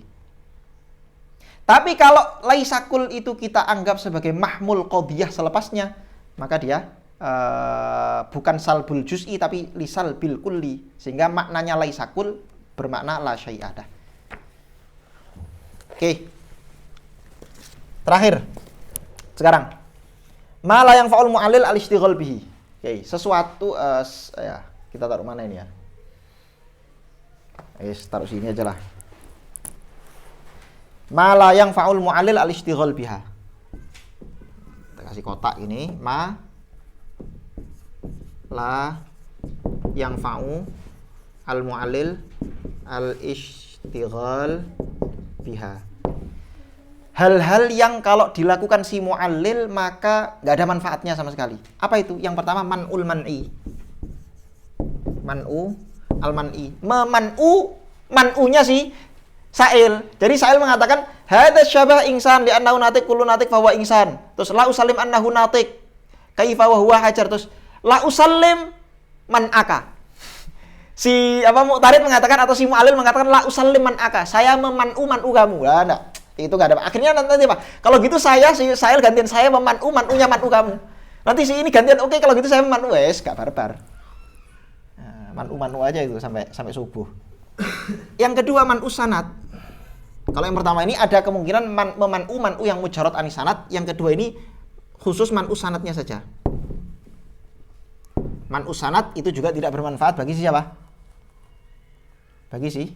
Tapi kalau laisakul itu kita anggap sebagai mahmul qadhiyah selepasnya, maka dia bukan salbul juz'i tapi lisal bil kulli, sehingga maknanya laisakul bermakna la syai'a. Oke. Terakhir. Sekarang. Ma la yang fa'ul mu'allil al-ishtighal bihi. Oke, sesuatu ya, kita taruh mana ini ya? Taruh sini aja lah. Ma la yang fa'ul mu'allil al-ishtighal biha. Kita kasih kotak ini, ma la yang fa'u Al-mu'allil al-ishtighal biha. Hal-hal yang kalau dilakukan si mu'allil maka nggak ada manfaatnya sama sekali. Apa itu? Yang pertama man'ul man'i. Man'u al-man'i. Man'unya si Sa'il. Jadi Sa'il mengatakan hadza syabah insan li'annahu natik kullu natik fa huwa insan. Terus la usallim annahu natik kaifa wa huwa hajar. Terus la usallim man aka. Si Mu'tarid mengatakan atau si mu'allil mengatakan la usallim man aka. Saya man'u kamu. Lah enggak. Itu enggak ada. Akhirnya nanti apa? Kalau gitu saya si Sa'il gantian saya man'unya man'u kamu. Nanti si ini gantian oke kalau gitu saya man'u wes enggak barbar. Nah, man'u aja itu sampai subuh. Yang kedua man'u sanad. Kalau yang pertama ini ada kemungkinan man'u yang mujarrad anis sanad. Yang kedua ini khusus man'u sanadnya saja. Man'u sanad itu juga tidak bermanfaat bagi siapa? Bagi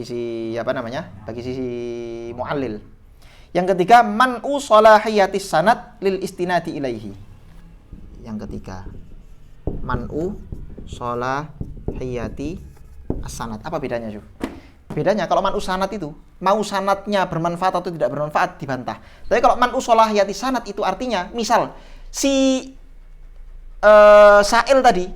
si mu'allil. Yang ketiga man'u shalahiyatis sanad lil istinadi ilaihi. Yang ketiga man'u sholahiyati as-sanad. Apa bedanya, Syuh? Bedanya kalau man'u sanad itu mau sanadnya bermanfaat atau tidak bermanfaat dibantah. Tapi kalau man'u sholahiyati sanad itu artinya misal si Sa'il tadi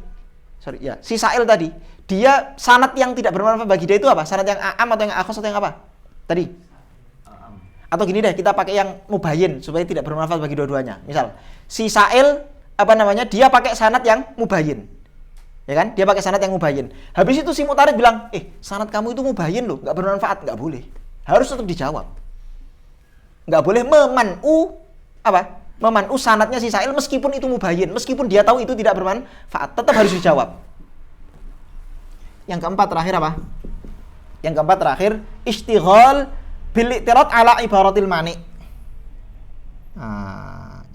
dia sanad yang tidak bermanfaat bagi dia itu apa? Sanad yang a'am atau yang akhos atau yang apa? Tadi? Atau gini deh, kita pakai yang mubayyin supaya tidak bermanfaat bagi dua-duanya. Misal, si Sa'il dia pakai sanad yang mubayyin. Ya kan? Dia pakai sanad yang mubayyin. Habis itu si Mu'tarid bilang, sanad kamu itu mubayyin loh, enggak bermanfaat, enggak boleh. Harus tetap dijawab. Enggak boleh meman'u sanadnya si Sa'il meskipun itu mubayyin, meskipun dia tahu itu tidak bermanfaat, tetap harus dijawab. Yang keempat terakhir apa? Yang keempat terakhir istighal bil i'tirad ala ibaratil mani.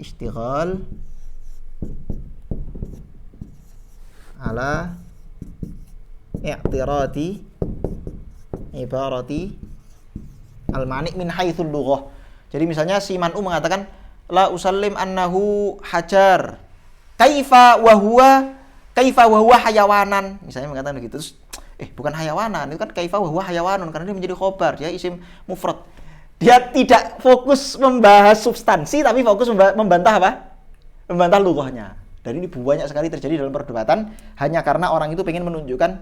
Istighal ala i'tiradi ibarati al-mani min haitsul lughah. Jadi misalnya si man'u mengatakan la usallim annahu hajar kaifa wa huwa hayawanan. Misalnya mengatakan begitu. Terus bukan hayawanan, itu kan kaifa wa huwa hayawanun karena dia menjadi khobar, dia isim mufrad. Dia tidak fokus membahas substansi tapi fokus membantah apa? Membantah lughahnya. Dan ini banyak sekali terjadi dalam perdebatan hanya karena orang itu pengen menunjukkan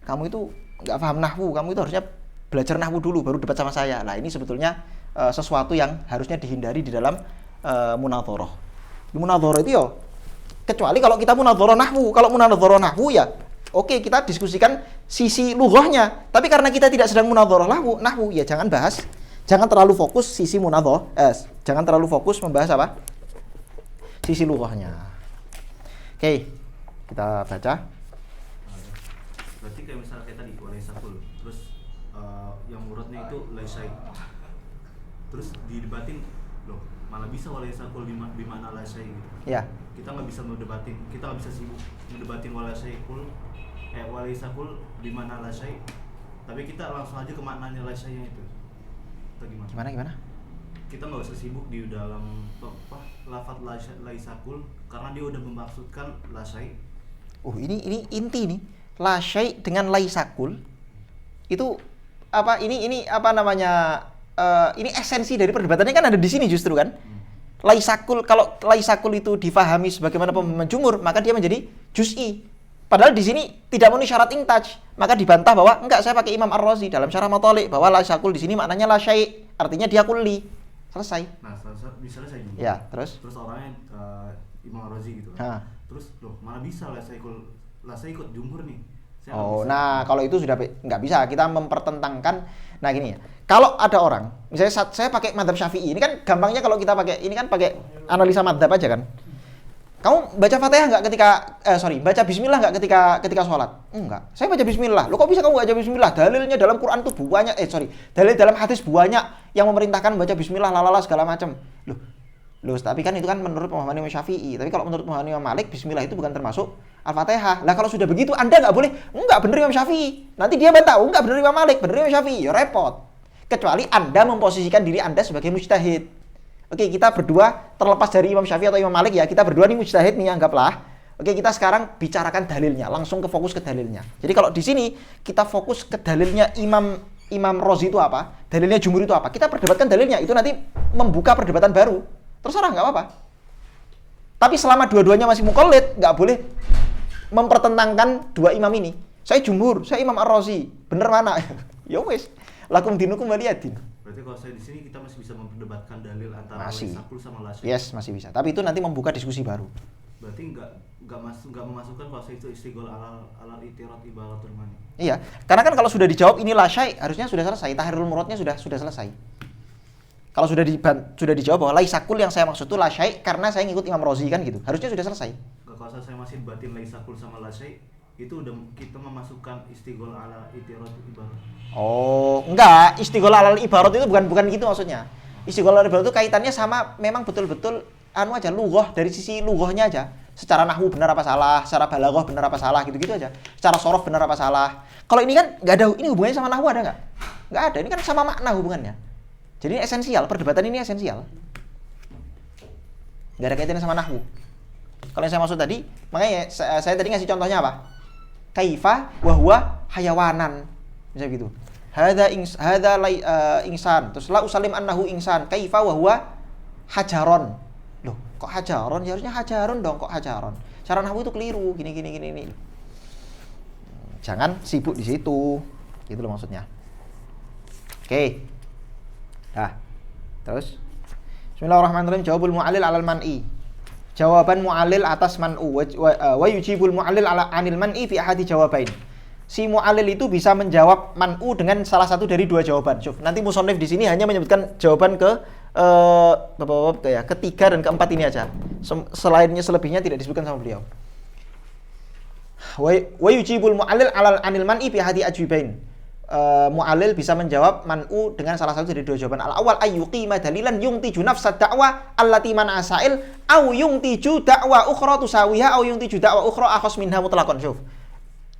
kamu itu enggak paham nahwu, kamu itu harusnya belajar nahwu dulu baru debat sama saya. Nah, ini sebetulnya sesuatu yang harusnya dihindari di dalam munadharah. Di munadharah itu ya kecuali kalau kita munadharah nahwu. Kalau munadharah nahwu ya oke, kita diskusikan sisi lughahnya. Tapi karena kita tidak sedang munadharah nahwu, ya jangan bahas. Jangan terlalu fokus sisi jangan terlalu fokus membahas apa? Sisi lughahnya. Oke, kita baca. Berarti kayak misalnya kayak tadi walaisakul, terus yang muradnya itu laisai. Terus didebatin, loh, malah bisa walaisakul di mana laisai gitu. Ya. Kita nggak bisa sibuk mendebatin walaisakul di mana laisai. Tapi kita langsung aja ke maknanya laisainya itu. Atau Gimana? Kita nggak usah sibuk di dalam lafaz laisakul karena dia udah memaksudkan lasai. Ini inti nih. Lasai dengan laisakul itu apa? Ini apa namanya? Ini esensi dari perdebatannya kan ada di sini justru kan. Laisakul, kalau laisakul itu difahami sebagaimana pemahaman jumhur, maka dia menjadi juz'i. Padahal di sini tidak memenuhi syarat intaj, maka dibantah bahwa enggak, saya pakai Imam Ar-Razi dalam Syarah Mathali bahwa laisakul di sini maknanya la syai', artinya dia kulli. Selesai. Nah, bisa selesai juga. Ya, terus orangnya Imam Ar-Razi gitu kan. Terus loh, mana bisa la ikut jumhur nih. Nah kalau itu sudah nggak bisa, kita mempertentangkan. Nah gini ya, kalau ada orang, misalnya saya pakai madzhab Syafi'i, ini kan gampangnya kalau kita pakai, ini kan pakai analisa madzhab aja kan. Kamu baca Fatihah nggak baca Bismillah nggak ketika sholat? Enggak, saya baca Bismillah. Lo kok bisa kamu baca Bismillah? Dalilnya dalam Quran tuh banyak, dalil dalam hadis banyak yang memerintahkan baca Bismillah, lalala segala macam. Loh, tapi kan itu kan menurut pemahaman Imam Syafi'i. Tapi kalau menurut pemahaman Imam Malik, Bismillah itu bukan termasuk Al-Fatihah. Lah kalau sudah begitu Anda nggak boleh. Enggak, bener Imam Syafi'i. Nanti dia bantah, enggak bener Imam Malik, bener Imam Syafi'i. Ya repot. Kecuali Anda memposisikan diri Anda sebagai mujtahid. Oke, kita berdua terlepas dari Imam Syafi'i atau Imam Malik ya, kita berdua nih mujtahid nih, anggaplah. Oke, kita sekarang bicarakan dalilnya, langsung ke fokus ke dalilnya. Jadi kalau di sini kita fokus ke dalilnya Imam Razi itu apa, dalilnya jumhur itu apa, kita perdebatkan dalilnya, itu nanti membuka perdebatan baru. Terserah, nggak apa-apa. Tapi selama dua-duanya masih muqallid, nggak boleh mempertentangkan dua imam ini. Saya jumhur, saya Imam Ar-Razi, bener mana? Ya wes, lakum dinukum waliyadin. Berarti kalau saya di sini kita masih bisa memperdebatkan dalil antara Masih. Laysakul sama Lasy. Yes, masih bisa. Tapi itu nanti membuka diskusi baru. Berarti nggak memasukkan kalau saya itu istigol alal itirat ibaratul mani. Iya, karena kan kalau sudah dijawab ini la syai', harusnya sudah selesai. Tahrirul muradnya sudah selesai. Kalau sudah dijawab bahwa laisakul yang saya maksud itu la syai' karena saya ngikut Imam Razi kan gitu. Harusnya sudah selesai. Kalau saya masih batin laisakul sama Lasy, itu udah kita memasukkan istigol ala itirat ibarat. Oh, enggak, istighol alal ibarat itu bukan gitu maksudnya. Istighol alal ibarat itu kaitannya sama memang betul-betul aja lughah, dari sisi lughahnya aja. Secara nahwu benar apa salah, secara balaghah benar apa salah, gitu-gitu aja. Secara shorof benar apa salah. Kalau ini kan enggak ada, ini hubungannya sama nahwu ada enggak? Enggak ada, ini kan sama makna hubungannya. Jadi ini esensial, perdebatan ini esensial. Enggak ada kaitannya sama nahwu. Kalau yang saya maksud tadi, makanya saya tadi ngasih contohnya apa? Kaifa wa huwa hayawanan. Misalnya gitu. Hadza insan. Terus la usalim annahu insan. Kaifa wa huwa hajaron. Loh, kok hajaron? Ya harusnya hajaron dong, kok hajaron. Cara nahwu itu keliru, gini. Jangan sibuk di situ. Gitu loh maksudnya. Oke. Dah. Terus Bismillahirrahmanirrahim. Jawabul mu'allil 'alal man'i. Jawaban mu'allil atas man'u wa yujibul mu'allil 'ala 'anil man'i fi ahadi jawabain. Si mu'allil itu bisa menjawab man'u dengan salah satu dari dua jawaban. Syuf, nanti musannif di sini hanya menyebutkan jawaban ketiga dan keempat ini aja. Selainnya selebihnya tidak disebutkan sama beliau. Wa yujibul mu'allil 'anil man'i fi ahadi ajwibain. Mu'allil bisa menjawab man'u dengan salah satu dari dua jawaban. Al-awwal ayyuqima dalilan yungtiju nafsad da'wa allati man asail au yungtiju da'wa ukhra tusawiha au yungtiju da'wa ukhra akhas minha mutlaqan. Syuf.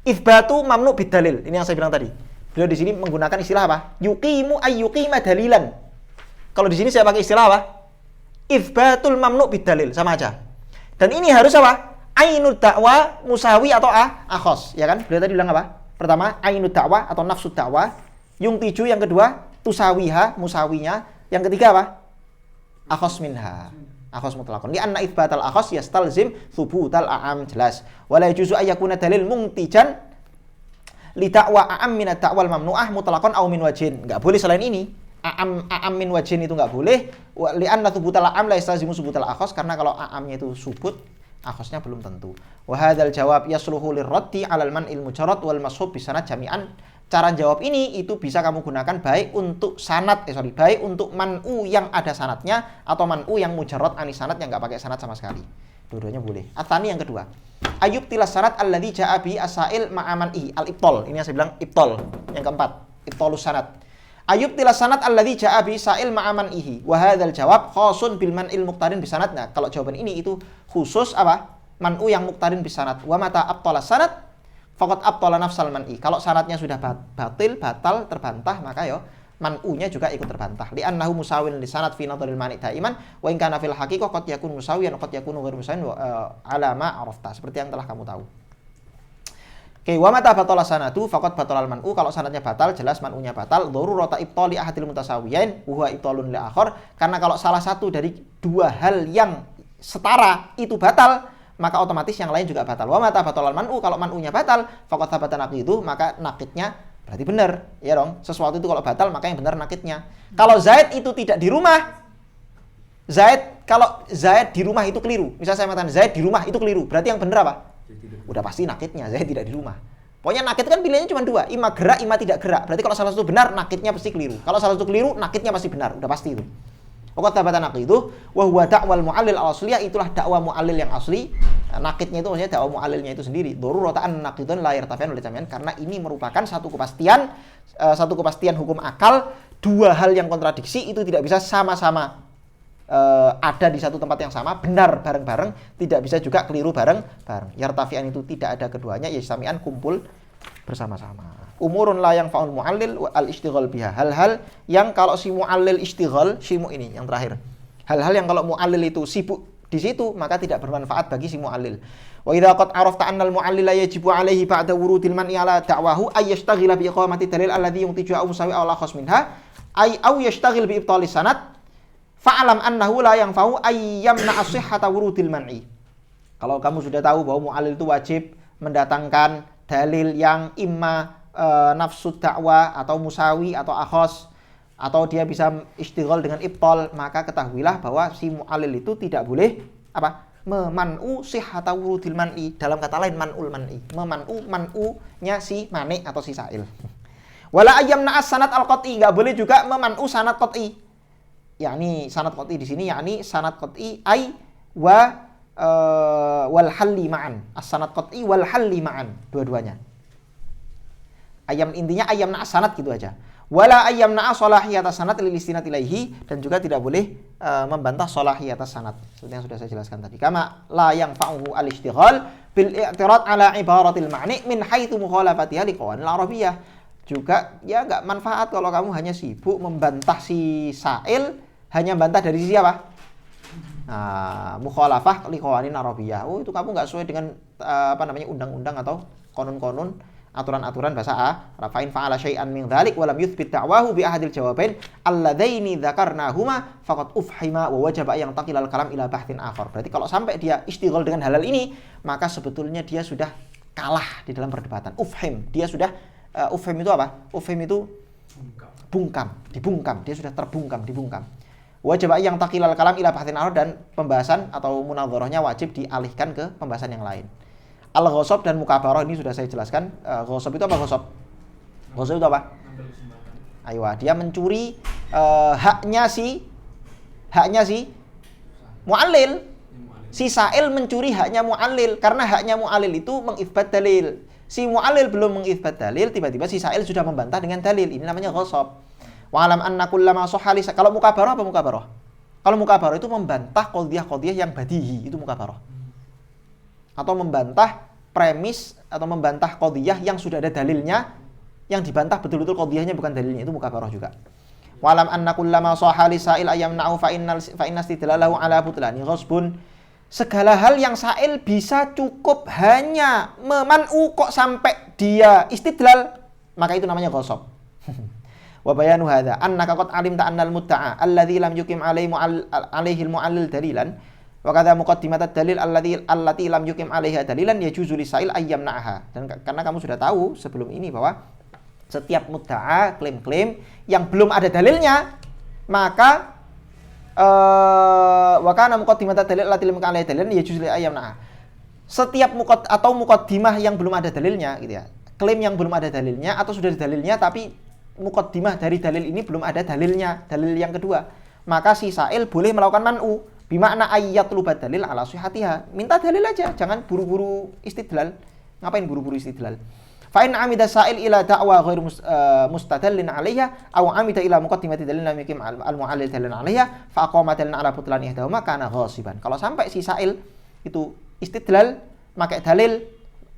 Itsbatu mamnu bidalil. Ini yang saya bilang tadi. Beliau di sini menggunakan istilah apa? Yuqimu ayyuqima dalilan. Kalau di sini saya pakai istilah apa? Itsbatul mamnu bidalil, sama aja. Dan ini harus apa? Ainud da'wa musawi atau akhas, ya kan? Beliau tadi bilang apa? Pertama, ainud dakwah atau nafsu dakwah. Yung tiju yang kedua, tusawiha, musawinya. Yang ketiga apa? Akhos minha. Akhos mutlaqan. Li anna itsbatal akhos yastalzim thubutal a'am, jelas. Wala yajuzu ayyakuna dalil mungtijan li da'wa a'am min ad-da'wal mamnu'ah mutlaqan aw min wajhin. Enggak boleh selain ini. A'am min wajhin itu enggak boleh. Li anna thubutal a'am la yastalzimu thubutal akhos, karena kalau a'amnya itu subut, akhosnya belum tentu. Wa hadzal jawab yasluhu lirraddi 'alal man'il mujarrad wal mashhub bi sanad jami'an. Cara jawab ini itu bisa kamu gunakan baik untuk baik untuk man'u yang ada sanadnya atau man'u yang mujarrad anis sanad yang enggak pakai sanad sama sekali. Dua-duanya boleh. Atsani yang kedua. Ayub tilas sanad alladzi ja'a bi asail ma'aman'i al-ibtal. Ini yang saya bilang ibtal. Yang keempat, ibtalus sanad. Ayub tilas sanad alladzi ja'a bi sa'il ma'aman'ihi. Wa hadzal jawab khasun bil man'il muqtarin bi sanad. Nah, kalau jawaban ini itu khusus apa? Man'u yang muqtarin bi sanad. Wa mata abtala sanad faqad abtala nafsal man'i. Kalau sanadnya sudah batal, terbantah, maka yo man'unya juga ikut terbantah. Li annahu musawin li sanad fi nadharil mani' daiman wa in kana fil haqiqah qad yakun musawiyan qad yakunu ghairu musawin ala ma arafta. Seperti yang telah kamu tahu. Oke, wa mata batala sanadu faqad batalal man'u. Kalau sanadnya batal, jelas man'unya batal. Darurata ibtali ahadil mutasawiyain wa huwa ibtalun li akhar. Karena kalau salah satu dari dua hal yang setara itu batal, maka otomatis yang lain juga batal. Wa mata batalal man'u, kalau man'unya batal, faqad thabata naqidu, maka nakidnya berarti benar. Ya dong, sesuatu itu kalau batal maka yang benar nakidnya. Kalau Zaid itu tidak di rumah, kalau Zaid di rumah itu keliru. Misal saya mengatakan Zaid di rumah itu keliru, berarti yang benar apa? Udah pasti nakidnya, Zaid tidak di rumah. Pokoknya nakid kan pilihannya cuma dua, ima gerak, ima tidak gerak. Berarti kalau salah satu benar, nakidnya pasti keliru. Kalau salah satu keliru, nakidnya pasti benar, udah pasti itu. Waqad thabata naqidu wa huwa da'wal mu'allil al-asliyah, itulah dakwah mu'allil yang asli. Nakidnya itu maksudnya dakwah mu'allilnya itu sendiri. Daruratan naqidun la yartafi'an wal jami'an, karena ini merupakan satu kepastian hukum akal. Dua hal yang kontradiksi itu tidak bisa sama-sama ada di satu tempat yang sama, benar bareng-bareng, tidak bisa juga keliru bareng-bareng. Yartafi'an itu tidak ada keduanya, yastami'an kumpul bersama-sama. Umurun la yang fa'ul mu'allil wa al-ishtighal biha. Hal-hal yang kalau si mu'allil ishtighal, ini yang terakhir. Hal-hal yang kalau mu'allil itu sibuk di situ, maka tidak bermanfaat bagi si mu'allil. Wa idza qad arafta anna al-mu'allil yajibu 'alaihi ba'da wurudil man'i 'ala da'wahu ay yashtaghila bi iqamati dalil alladhi yuntiju aw musawi aw la khas minha ay aw yashtaghil bi ibtali sanad fa'alam annahu la yanfa'u ay yamna as-sihhata wurudil man'i. Kalau kamu sudah tahu bahwa mu'allil itu wajib mendatangkan dalil yang imma nafsu dakwah atau musawi atau akhos, atau dia bisa istighol dengan ibtal, maka ketahuilah bahwa si mu'allil itu tidak boleh apa? Meman'u sihhata wurudil man'i, dalam kata lain man'ul man'i, man'unya si mani atau si sa'il. Wala ayyam na'as sanad al-qat'i, enggak boleh juga meman'u sanad qat'i. Yakni sanad qat'i di sini yakni sanad qat'i ai wa wal halli ma'an. As-sanad qat'i wal halli ma'an, dua-duanya. Ayam intinya ayam na'as sanad gitu aja. Wala ayyam na'as salahiyata sanad lil istinad ilaihi, dan juga tidak boleh membantah salahiyata sanad. Seperti yang sudah saya jelaskan tadi. Kama la yang fa'uhu al-ishtighal bil i'tirad ala ibaratil ma'ni min haitsu mukhalafatiha liqawanil arabiyyah. Juga ya enggak manfaat kalau kamu hanya sibuk membantah si sa'il, hanya bantah dari sisi apa? Nah, mukhalafah liqawanil arabiyyah. Oh, itu kamu enggak sesuai dengan undang-undang atau konon-konon aturan-aturan bahasa Arab. Fa in fa'ala syai'an min dzalik wa lam yuthbit da'wahu bi ahadil jawabain alladzaini dzakarnahuma faqad ufhima wa wajaba yang taqilal kalam ila bahthin akhar. Berarti kalau sampai dia istighol dengan halal ini, maka sebetulnya dia sudah kalah di dalam perdebatan. Ufhim, dia sudah ufhim itu apa? Ufhim itu bungkam, dibungkam, dia sudah terbungkam, dibungkam. Wajib yang taqilal kalam ila bahthin akhar, dan pembahasan atau munadharahnya wajib dialihkan ke pembahasan yang lain. Al-ghasab dan mukabarah ini sudah saya jelaskan. Ghasab itu apa ghasab? Ghasab itu apa? Ayo, dia mencuri haknya si mu'allil. Si sa'il mencuri haknya mu'allil, karena haknya mu'allil itu mengitsbat dalil. Si mu'allil belum mengitsbat dalil, tiba-tiba si sa'il sudah membantah dengan dalil. Ini namanya ghasab. Wa alam anna kullama sahali. Kalau mukabarah apa mukabarah? Kalau mukabarah itu membantah qadhiyah-qadhiyah yang badihi, itu mukabarah. Atau membantah premis atau membantah qadhiyah yang sudah ada dalilnya, yang dibantah betul-betul qadhiyahnya bukan dalilnya, itu mukabarah juga. Walam anna kullama sahali sa'il ayamna'u fa inna istidlalahu ala butlani ghasbun. Segala hal yang sa'il bisa cukup hanya meman'u kok sampai dia istidlal, maka itu namanya ghasab. Wa bayanu hadza annaka qad alimta annal mudda'a alladzi lam yuqim alaihi al-mu'allil dalilan wa kadza muqaddimat ad-dalil allati lam yuqim 'alaiha dalilan yajuzu lisail ayyamna'aha. Dan karena kamu sudah tahu sebelum ini bahwa setiap mudda'a, klaim-klaim yang belum ada dalilnya, maka wa kana muqaddimat ad-dalil allati lam yuqim 'alaiha dalilan yajuzu li ayyamna'aha. Setiap muqaddimah yang belum ada dalilnya gitu ya. Klaim yang belum ada dalilnya atau sudah ada dalilnya tapi muqaddimah dari dalil ini belum ada dalilnya, dalil yang kedua, maka si sa'il boleh melakukan man'u. Bimakna ayyatlubat dalil ala sihhatiha. Minta dalil aja, jangan buru-buru istidlal. Ngapain buru-buru istidlal? Fa in amida sa'il ila da'wa ghair mustadallin 'alaiha aw amida ila muqaddimati dalil lam yuqim al-mu'allil dalil 'alaiha fa aqama dalil 'ala butlan ihdahuma kana ghasiban. Kalau sampai si sa'il itu istidlal, pakai dalil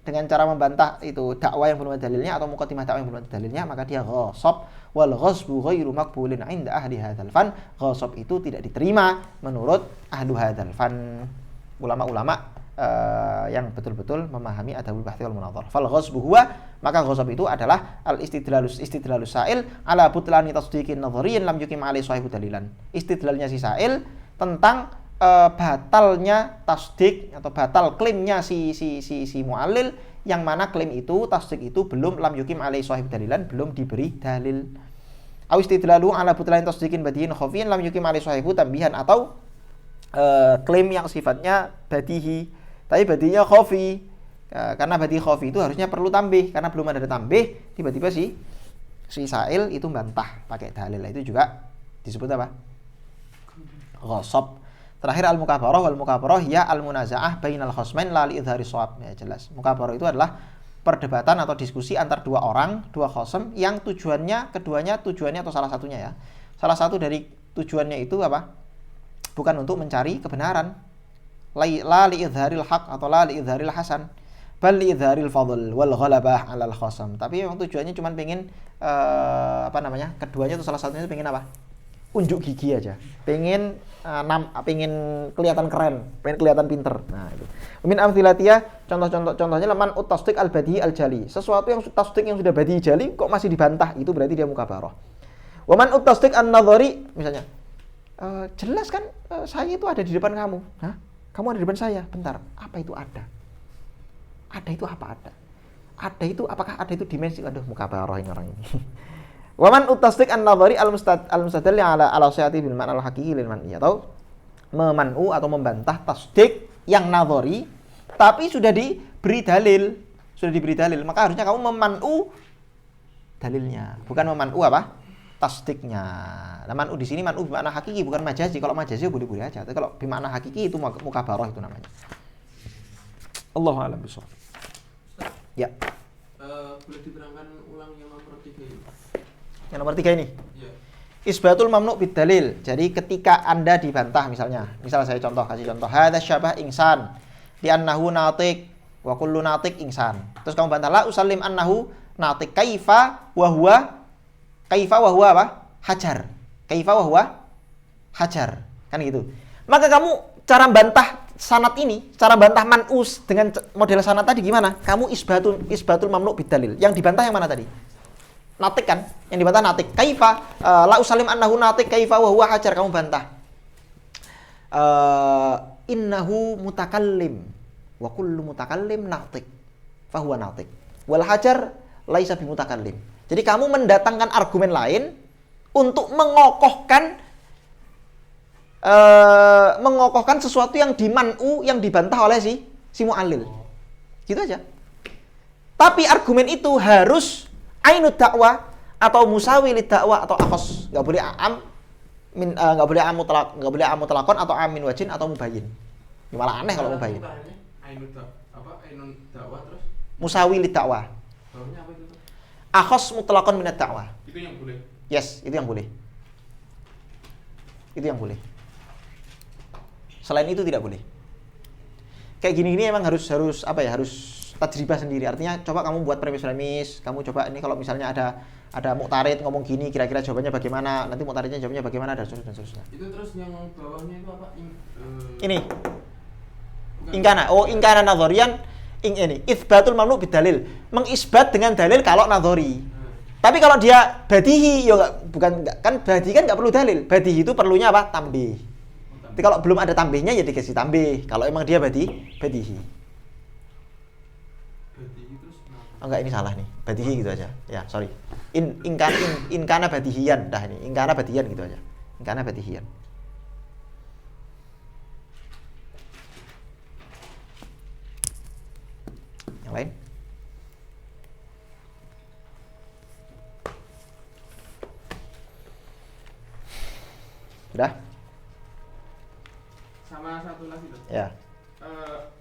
dengan cara membantah itu dakwah yang belum ada dalilnya atau muqaddimah dakwah yang belum ada dalilnya, maka dia ghasab. Wal ghasbu ghairu maqbulin 'inda ahli hadzal fan. Ghasab itu tidak diterima menurut ahlu hadzal fan. Ulama-ulama yang betul-betul memahami adabul bahthi wal munadharah. Fal ghasbu huwa, maka ghasab itu adalah al istidlalus sa'il ala butlani tasdiqin nadhariyin lam yuqim 'alaihi sahibu dalilan. Istidlalnya si sa'il tentang batalnya tasdik atau batal klaimnya si mu'allil, yang mana klaim itu, tasdik itu belum lam yuqim alaihi sahib dalilan, belum diberi dalil. Aw istidlalu ala butlan tasdiqin badihin khafiyin lam yuqim alaihi sahibu tambihan, atau klaim yang sifatnya badihi tapi badinya khafi. Karena badi khafi itu harusnya perlu tambih, karena belum ada tambih, tiba-tiba si sa'il itu bantah pakai dalil. Itu juga disebut apa? Ghasab. Terakhir al-mukabarah, wal mukabarah ya al-munaza'ah bainal khasmain la li idhari shawab. Ya jelas. Mukabarah itu adalah perdebatan atau diskusi antar dua orang, dua khasam yang keduanya tujuannya atau salah satunya ya. Salah satu dari tujuannya itu apa? Bukan untuk mencari kebenaran. La li idharil haq atau la li idharil hasan, bal li idharil fadl wal ghalabah 'alal khasam. Tapi memang tujuannya cuma pengen keduanya itu salah satunya itu pengen apa? unjuk gigi aja, pengen kelihatan keren, pengen kelihatan pinter. Nah, itu. Min amtsilatiyah, contohnya man utasdik al-badi al-jali. Sesuatu yang tasdik yang sudah badi jali kok masih dibantah, itu berarti dia mukabarah. Wa man utasdik an-nadhari, misalnya. Jelas kan saya itu ada di depan kamu. Hah? Kamu ada di depan saya. Bentar, apa itu ada? Ada itu apa ada? Ada itu apakah ada itu dimensi? Aduh, mukabarah ini orang ini. Wa man utasdik an-nadhari al-mustadalli ala sihhati bil ma'na al-haqiqi lil man'i, atau memanu atau membantah tasdik yang nadhari tapi sudah diberi dalil, maka harusnya kamu memanu dalilnya, bukan memanu apa? Tasdiknya. Nah, manu di sini manu bermakna hakiki bukan majazi. Kalau majazi boleh-boleh aja, tapi kalau bermakna hakiki itu mukabarah itu namanya. Allahu a'lam bishawab. Ya. Boleh diterangkan ulang yang nomor 3 ini? Yang nomor 3 ini. Iya. Isbatul mamnu bid dalil. Jadi ketika Anda dibantah misalnya, saya kasih contoh, hadza syabah insan di annahu natiq wa kullu natiq insan. Terus kamu bantah la usallim annahu natiq kaifa wa huwa apa? Hajar. Kaifa wa huwa hajar. Kan gitu. Maka kamu cara bantah sanad ini, cara bantah man'us dengan model sanad tadi gimana? Kamu isbatul mamnu bid dalil. Yang dibantah yang mana tadi? Natik kan? Yang dibantah natik. Kaifa la usalim annahu natik kaifa wa huwa hajar, kamu bantah. Innahu mutakallim wa kullu mutakallim natik fa huwa natik. Wal hajar laisa bimutakallim. Jadi kamu mendatangkan argumen lain untuk mengokohkan sesuatu yang diman'u, yang dibantah oleh si mu'allil. Gitu aja. Tapi argumen itu harus ainud dakwah atau musawi lid dakwah atau akhos. Enggak boleh enggak boleh am mutlaqon atau am min wajin atau mubayyin. Ini malah aneh kalau mubayyin. Ainun dakwah terus Musawi lid dakwah. bawahnya apa itu? Akhos mutlaqon minad dakwah. Itu yang boleh. Yes, itu yang boleh. Itu yang boleh. Selain itu tidak boleh. Kayak gini-gini emang harus apa ya? Harus tajribah sendiri. Artinya coba kamu buat premis, kamu coba ini kalau misalnya ada muktarid ngomong gini, kira-kira jawabannya bagaimana? Nanti muktaridnya jawabnya bagaimana dan seterusnya. Itu terus yang bawahnya itu apa? Ini. Ingkana. Oh, ingkana nadharian ini. Itsbatul mamnu bidalil. Mengisbat dengan dalil kalau nadhari. Tapi kalau dia badihi ya kan badihi kan enggak perlu dalil. Badihi itu perlunya apa? Tambih. Tapi kalau belum ada tambihnya ya dikasih tambih. Kalau emang dia badihi. Oh enggak, ini salah nih. Badihi gitu aja. Ya, sorry. Inkana badihiyan. Dah ini. Inkana badihiyan gitu aja. Inkana badihiyan. Yang lain? Sudah? Sama satu lagi tuh. Ya.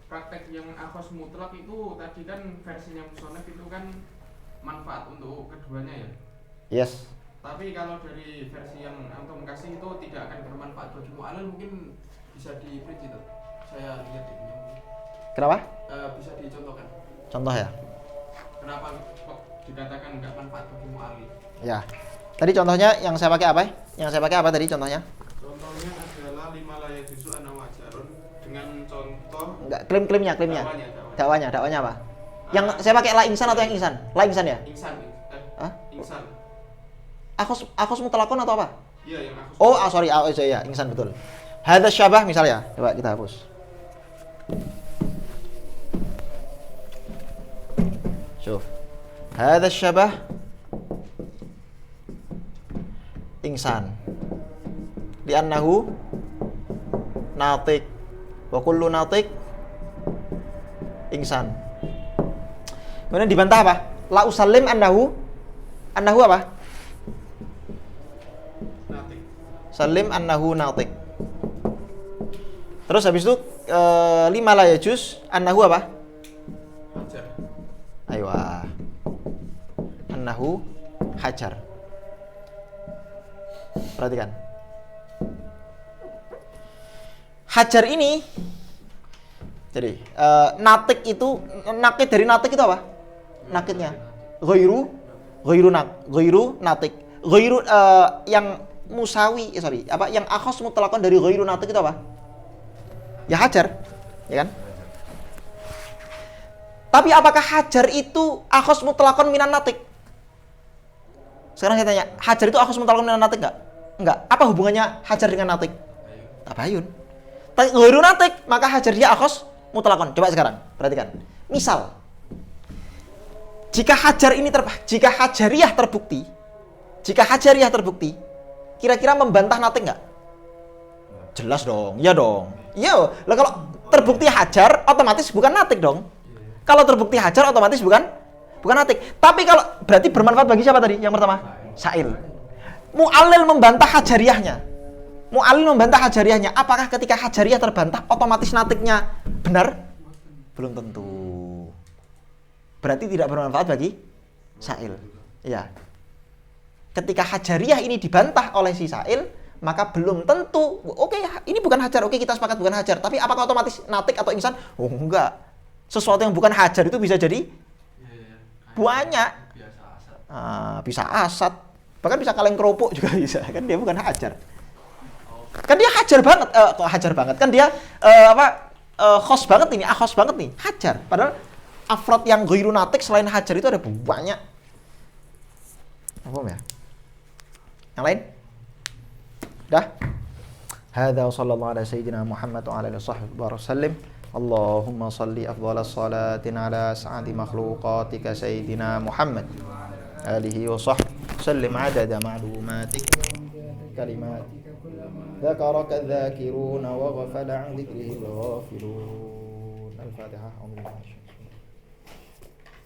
Praktek yang akhos mutlak itu tadi kan versinya Musonef itu kan manfaat untuk keduanya ya. Yes. Tapi kalau dari versi yang antum kasih itu tidak akan bermanfaat bagi mu'allil, mungkin bisa di-print itu. Saya lihat ini. Kenapa? Bisa dicontohkan. Contoh ya. Kenapa kok dikatakan enggak manfaat bagi mu'allil? Ya. Tadi contohnya yang saya pakai apa? Yang saya pakai apa tadi contohnya? Contohnya adalah 5 la yajuzu ana wajarun dengan contoh Enggak, klaimnya. Dakwanya. Dakwanya apa? Yang saya pakai la insan atau yang insan? La insan ya? Insan. Hah? Insan. Akhos mutlaqon atau apa? Iya, yang akhos. Oh, sorry. Iya, insan betul. Hadza syabah misalnya. Coba kita hapus. Syuf. Hadza syabah insan. Li'annahu natiq wa kullu natiq insan. Kemudian dibantah apa? La usallim annahu apa? Natik. Salim annahu natiq. Terus habis itu 5 la yajuz annahu apa? Hajar. Aywa. Annahu hajar. Perhatikan. Hajar ini jadi natik itu nakit dari natik itu apa? Nakitnya ghairu natik. Ghairu yang musawi, yang akhos mutlaqan dari ghairu natik itu apa? Ya hajar, ya kan? Tapi apakah hajar itu akhos mutlaqan minan natik? Sekarang saya tanya, hajar itu akhos mutlaqan minan natik enggak? Enggak. Apa hubungannya hajar dengan natik? Tabayun. Tapi ghairu natik, maka hajar dia akhos mutlaqan. Coba sekarang, perhatikan. Misal, jika hajariyah terbukti, kira-kira membantah natik enggak? Jelas dong, iya dong. Iya, lah kalau terbukti hajar, otomatis bukan natik dong. Kalau terbukti hajar, otomatis bukan natik. Tapi kalau berarti bermanfaat bagi siapa tadi? Yang pertama, sa'il. Mu'allil membantah hajariyahnya. Apakah ketika hajariyah terbantah, otomatis natiknya benar? Belum tentu. Berarti tidak bermanfaat bagi sa'il. Ya. Ketika hajariyah ini dibantah oleh si sa'il, maka belum tentu. Oke, ini bukan hajar. Oke, kita sepakat bukan hajar. Tapi apakah otomatis natik atau insan? Oh, enggak. Sesuatu yang bukan hajar itu bisa jadi banyak. Bisa asat. Bahkan bisa kaleng kerupuk juga bisa. Kan dia bukan hajar. Kan dia hajar banget. Kok hajar banget? Kan dia khos banget ini. Akhos banget nih. Hajar. Padahal afrod yang ghairu natik selain hajar itu ada banyak. Apa ya? Yang lain? Dah? Hadza sallallahu ala sayyidina Muhammad wa ala alihi wasallam. Allahumma salli afdhalas salatin ala as'adi makhluqatika sayyidina Muhammad alihi wa sahbihi sallim adada ma'lumatik kalimat dzakaraka dzakiruna wa ghafala 'an dzikrihi al-ghafilun. Al-Fatihah.